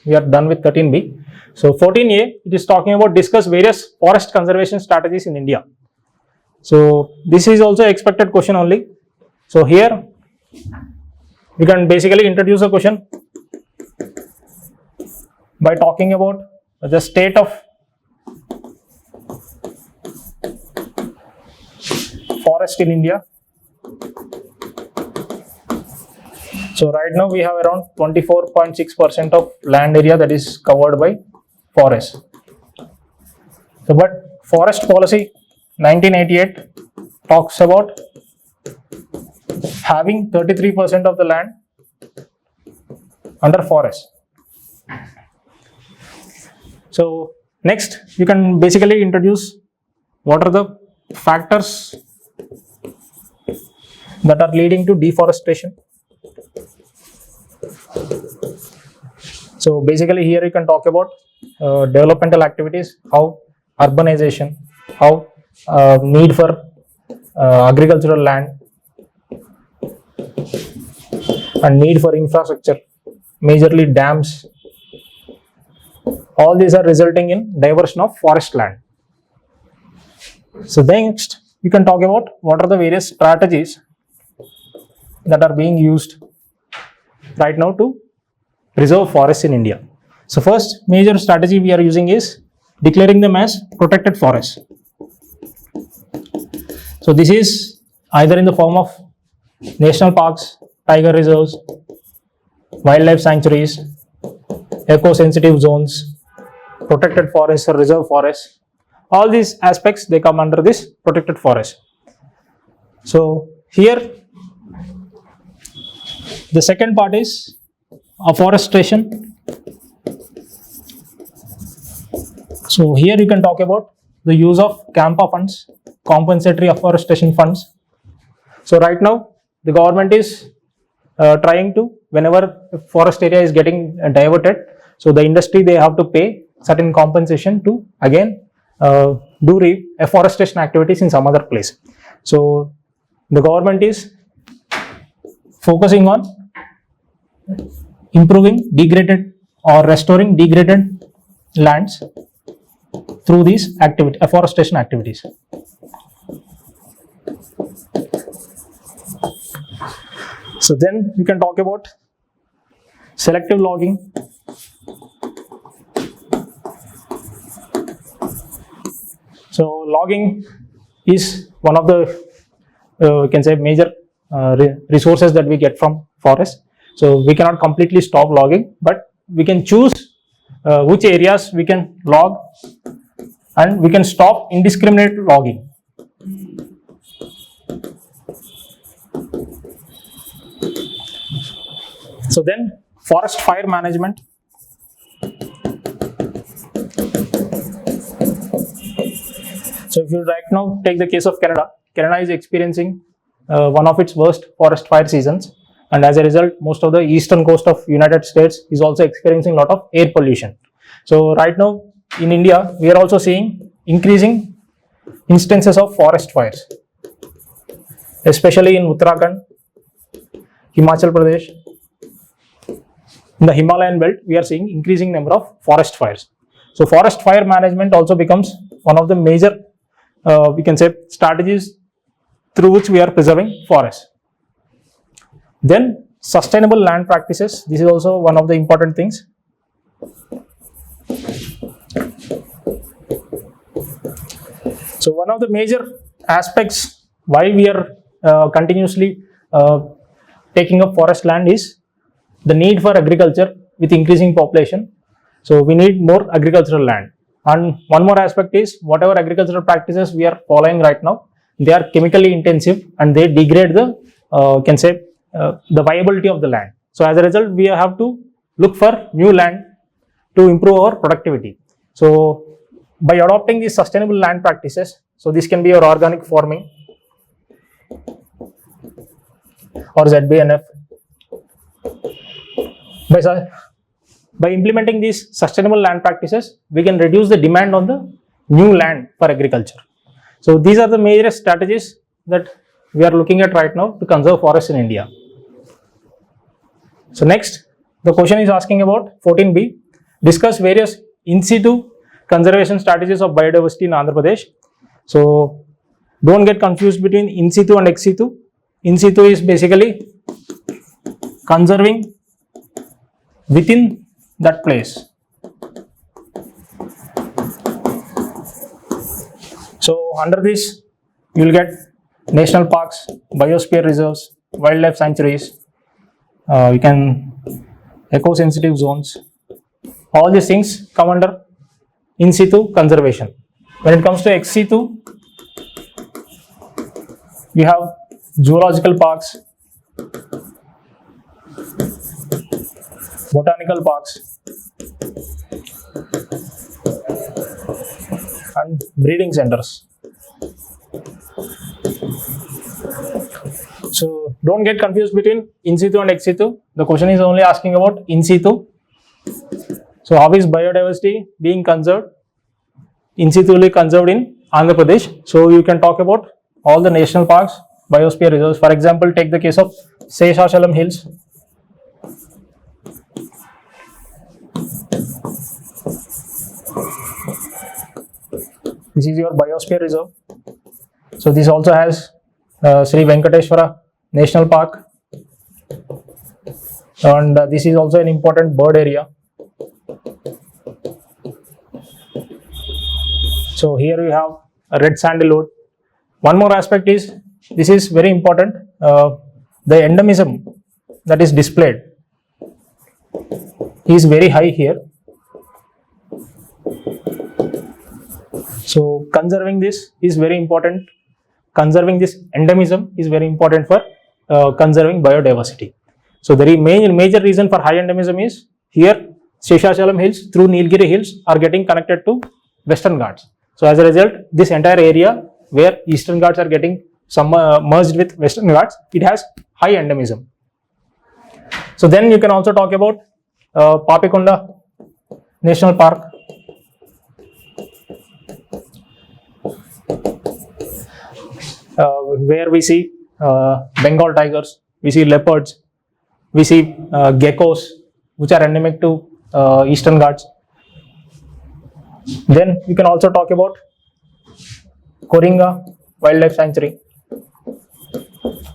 we are done with 13B. So 14A, it is talking about discuss various forest conservation strategies in India. So this is also expected question only. So here we can basically introduce a question by talking about the state of forest in India. So right now we have around 24.6% of land area that is covered by forest. So but forest policy 1988 talks about having 33% of the land under forest. So next you can basically introduce what are the factors that are leading to deforestation. So basically here you can talk about developmental activities, how urbanization, how need for agricultural land and need for infrastructure, majorly dams. All these are resulting in diversion of forest land. So next you can talk about what are the various strategies that are being used right now to preserve forests in India. So first major strategy we are using is declaring them as protected forests. So this is either in the form of national parks, tiger reserves, wildlife sanctuaries, eco-sensitive zones, protected forests or reserve forests. All these aspects they come under this protected forest. So here the second part is afforestation. So here you can talk about the use of CAMPA funds, compensatory afforestation funds. So right now the government is trying to, whenever forest area is getting diverted, so the industry they have to pay certain compensation to again do afforestation activities in some other place. So the government is focusing on improving degraded or restoring degraded lands through these afforestation activities. So then we can talk about selective logging. So logging is one of the we can say major resources that we get from forest. So we cannot completely stop logging, but we can choose which areas we can log, and we can stop indiscriminate logging. So then forest fire management. So if you right now take the case of Canada, Canada is experiencing one of its worst forest fire seasons, and as a result most of the eastern coast of United States is also experiencing a lot of air pollution. So right now in India we are also seeing increasing instances of forest fires, especially in Uttarakhand, Himachal Pradesh. In the Himalayan belt we are seeing increasing number of forest fires. So forest fire management also becomes one of the major we can say strategies through which we are preserving forests. Then sustainable land practices, this is also one of the important things. So one of the major aspects why we are continuously taking up forest land is the need for agriculture with increasing population. So we need more agricultural land. And one more aspect is whatever agricultural practices we are following right now, they are chemically intensive and they degrade the can say the viability of the land. So as a result we have to look for new land to improve our productivity. So by adopting these sustainable land practices, so this can be your organic farming or ZBNF. By implementing these sustainable land practices, we can reduce the demand on the new land for agriculture. So these are the major strategies that we are looking at right now to conserve forests in India. So next, the question is asking about 14B, discuss various in situ conservation strategies of biodiversity in Andhra Pradesh. So Don't get confused between in situ and ex situ. In situ is basically conserving within that place. So under this, you will get national parks, biosphere reserves, wildlife sanctuaries, you can eco-sensitive zones. All these things come under in situ conservation. When it comes to ex situ, you have zoological parks, botanical parks, and breeding centers. So don't get confused between in situ and ex situ. The question is only asking about in situ. So how is biodiversity being conserved? In situ conserved in Andhra Pradesh. So you can talk about all the national parks, biosphere reserves. For example, take the case of Seshachalam Hills. This is your biosphere reserve. So this also has Sri Venkateshwara National Park, and this is also an important bird area. So here we have a red sandalwood. One more aspect is, this is very important, the endemism that is displayed is very high here. So conserving this is very important. Conserving this endemism is very important for conserving biodiversity. So the major reason for high endemism is here Seshachalam Hills through Nilgiri Hills are getting connected to Western Ghats. So as a result, this entire area where Eastern Ghats are getting merged with Western Ghats, it has high endemism. So then you can also talk about Papikunda National Park. Where we see Bengal tigers, we see leopards, we see geckos, which are endemic to Eastern Ghats. Then you can also talk about Koringa Wildlife Sanctuary.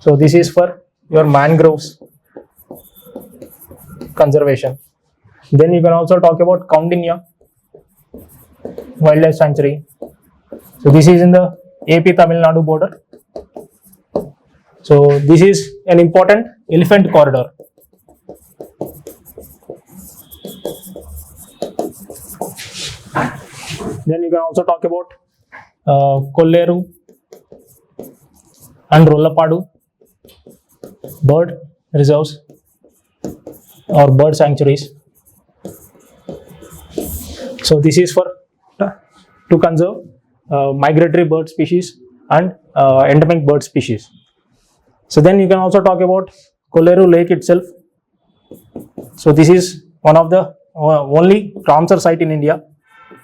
So this is for your mangroves conservation. Then you can also talk about Kaundinya Wildlife Sanctuary. So this is in the AP Tamil Nadu border. So this is an important elephant corridor. Then you can also talk about Kolleru and Rollapadu bird reserves or bird sanctuaries. So this is for to conserve migratory bird species and endemic bird species. So then you can also talk about Kolleru Lake itself. So this is one of the only Ramsar site in India,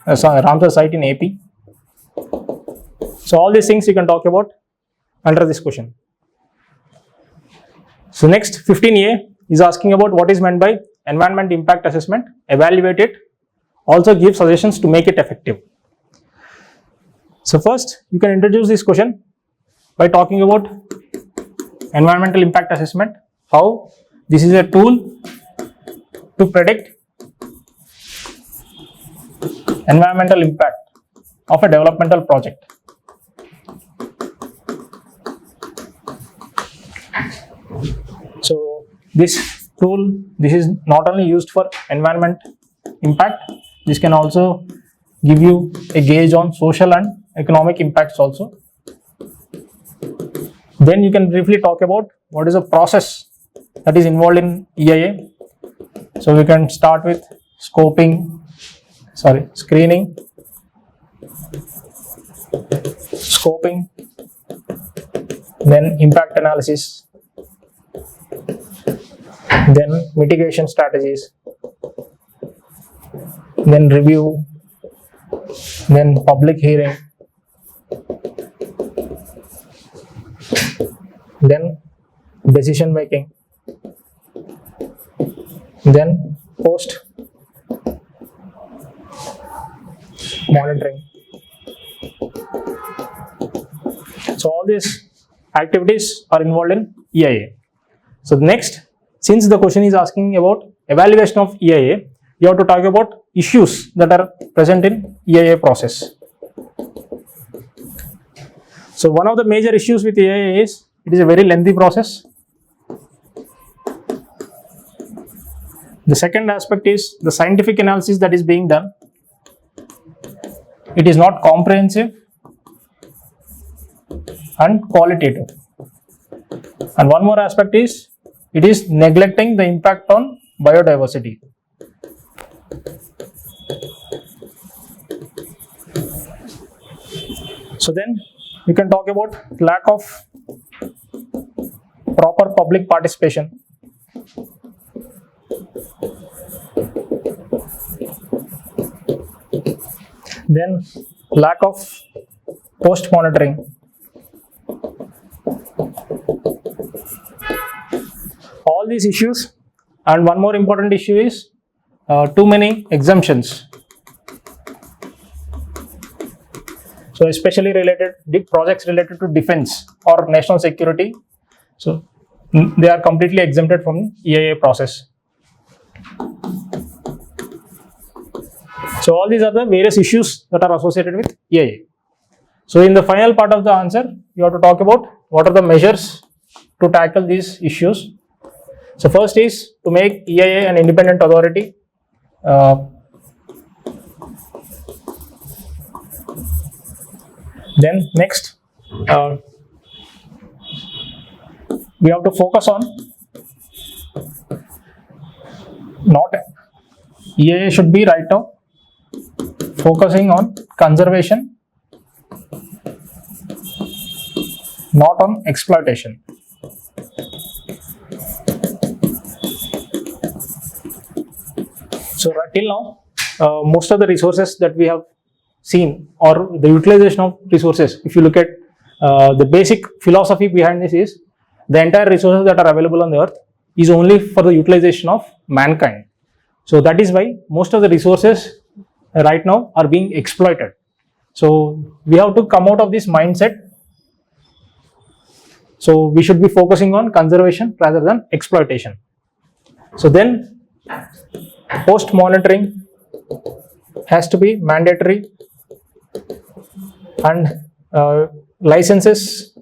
Ramsar site in AP. So all these things you can talk about under this question. So next 15A is asking about what is meant by environment impact assessment, evaluate it, also give suggestions to make it effective. So first you can introduce this question by talking about environmental impact assessment, how this is a tool to predict environmental impact of a developmental project. So this tool, this is not only used for environment impact, this can also give you a gauge on social and economic impacts also. Then you can briefly talk about what is the process that is involved in EIA. So we can start with screening, scoping, then impact analysis, then mitigation strategies, then review, then public hearing, then decision making, then post monitoring. So all these activities are involved in EIA. So next, since the question is asking about evaluation of EIA, you have to talk about issues that are present in EIA process. So one of the major issues with EIA is it is a very lengthy process. The second aspect is the scientific analysis that is being done. It is not comprehensive and qualitative. And one more aspect is it is neglecting the impact on biodiversity. So then you can talk about lack of proper public participation. Then lack of post monitoring. All these issues, and one more important issue is too many exemptions. So especially related projects related to defense or national security, so they are completely exempted from EIA process. So all these are the various issues that are associated with EIA. So in the final part of the answer, you have to talk about what are the measures to tackle these issues. So first is to make EIA an independent authority. Then next, we have to focus on not EIA should be right now focusing on conservation, not on exploitation. So till now, most of the resources that we have seen, or the utilization of resources, if you look at the basic philosophy behind this is the entire resources that are available on the earth is only for the utilization of mankind. So that is why most of the resources right now are being exploited. So we have to come out of this mindset. So we should be focusing on conservation rather than exploitation. So then post monitoring has to be mandatory, and licenses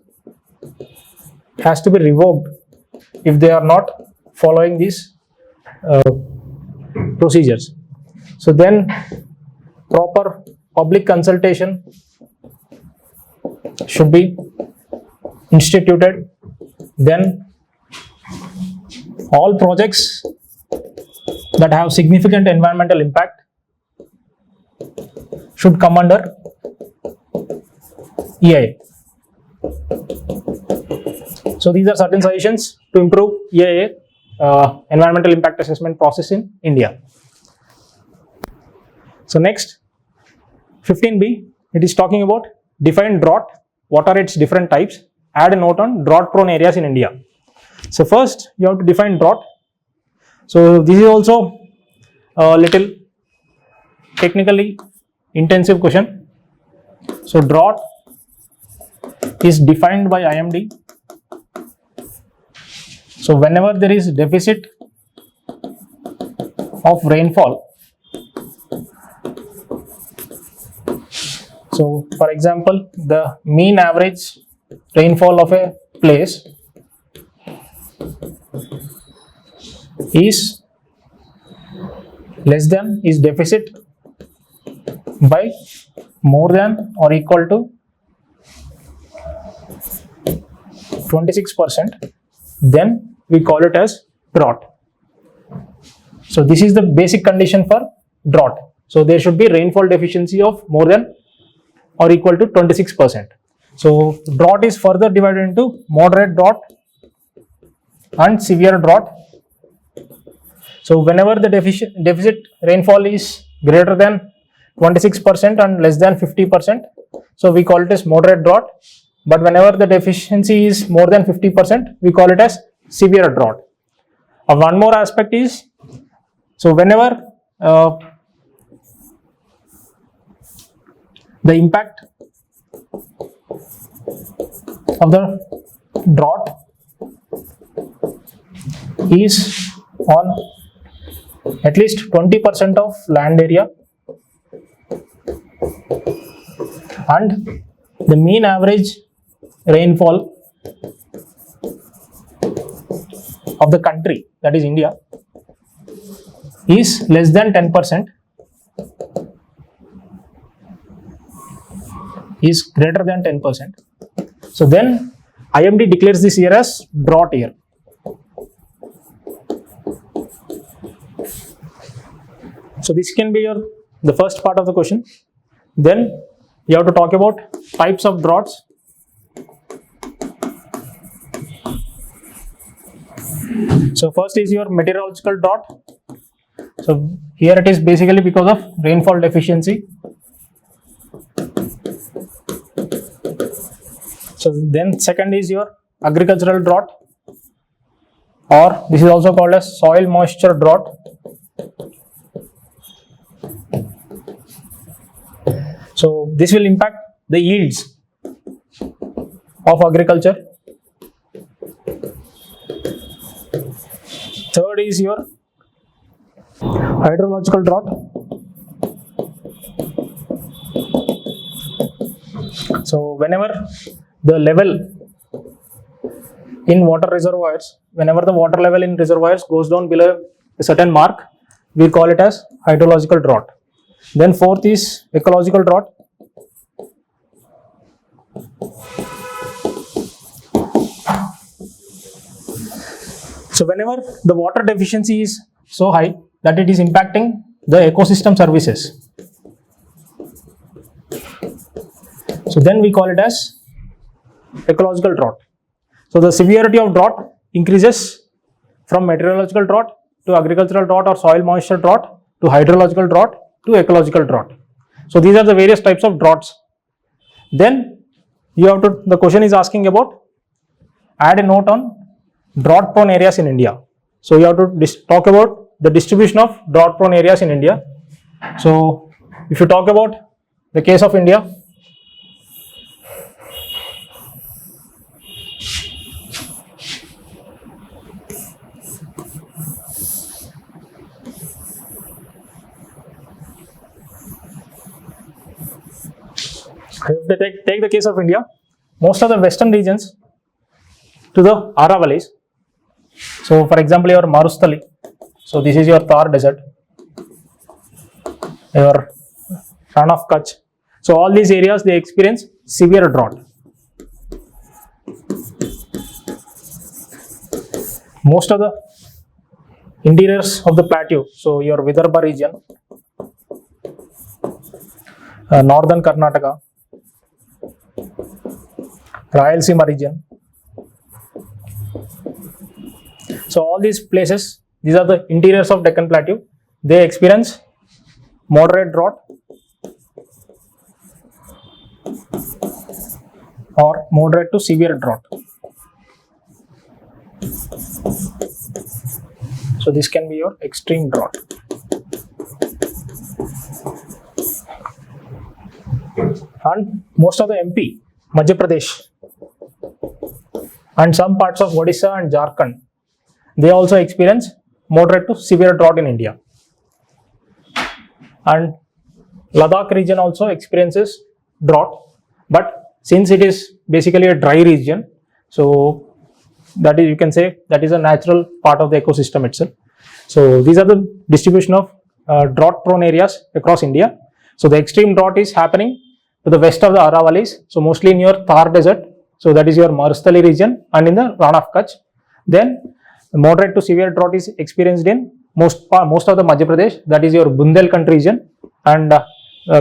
has to be revoked if they are not following these procedures. So then proper public consultation should be instituted. Then all projects that have significant environmental impact should come under EIA. So these are certain suggestions to improve EIA, environmental impact assessment process in India. So next, 15B, it is talking about define drought, what are its different types, add a note on drought prone areas in India. So first you have to define drought. So this is also a little technically intensive question. So drought is defined by IMD. So whenever there is deficit of rainfall, so for example, the mean average rainfall of a place is less than, is deficit by more than or equal to 26%, then we call it as drought. So this is the basic condition for drought. So there should be rainfall deficiency of more than or equal to 26%. So drought is further divided into moderate drought and severe drought. So whenever the deficit rainfall is greater than 26% and less than 50%, so we call it as moderate drought. But whenever the deficiency is more than 50%, we call it as severe drought. One more aspect is, so whenever the impact of the drought is on at least 20% of land area, and the mean average rainfall of the country, that is India, is less than 10%, is greater than 10%. So then IMD declares this year as drought year. So this can be the first part of the question. Then you have to talk about types of droughts. So first is your meteorological drought. So here it is basically because of rainfall deficiency. So then second is your agricultural drought, or this is also called as soil moisture drought. So this will impact the yields of agriculture. Third is your hydrological drought. So whenever the level in water reservoirs, whenever the water level in reservoirs goes down below a certain mark, we call it as hydrological drought. Then fourth is ecological drought. So whenever the water deficiency is so high that it is impacting the ecosystem services, so then we call it as ecological drought. So the severity of drought increases from meteorological drought to agricultural drought or soil moisture drought to hydrological drought to ecological drought. So these are the various types of droughts. Then you have to, the question is asking about, add a note on drought prone areas in India. So you have to talk about the distribution of drought prone areas in India. So if you talk about the case of India, if they take the case of India, most of the western regions to the Aravallis. So for example, your Marustali, so this is your Thar desert, your Ran of Kutch. So all these areas, they experience severe drought. Most of the interiors of the plateau, so your Vidarbha region, northern Karnataka, Rayalaseema region. So all these places, these are the interiors of Deccan Plateau, they experience moderate drought or moderate to severe drought. So this can be your extreme drought. And most of the MP, Madhya Pradesh, and some parts of Odisha and Jharkhand, they also experience moderate to severe drought in India. And Ladakh region also experiences drought, but since it is basically a dry region, so that is, you can say, that is a natural part of the ecosystem itself. So these are the distribution of drought prone areas across India. So the extreme drought is happening to the west of the Aravallis, so mostly in your Thar desert, so that is your Marustali region, and in the Ran of Kutch. Then moderate to severe drought is experienced in most of the Madhya Pradesh, that is your Bundelkhand region, and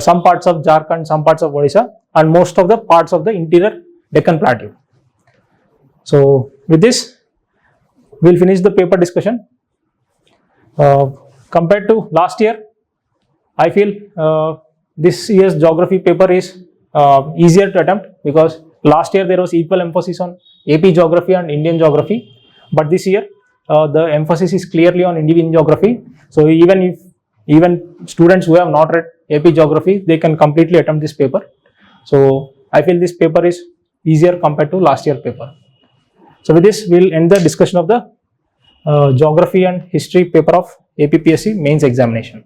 some parts of Jharkhand, some parts of Odisha, and most of the parts of the interior Deccan Plateau. So with this, we'll finish the paper discussion. Compared to last year, I feel this year's geography paper is easier to attempt, because last year there was equal emphasis on AP geography and Indian geography, but this year the emphasis is clearly on Indian geography. So even students who have not read AP geography, they can completely attempt this paper. So I feel this paper is easier compared to last year paper. So with this, we'll end the discussion of the geography and history paper of APPSC mains examination.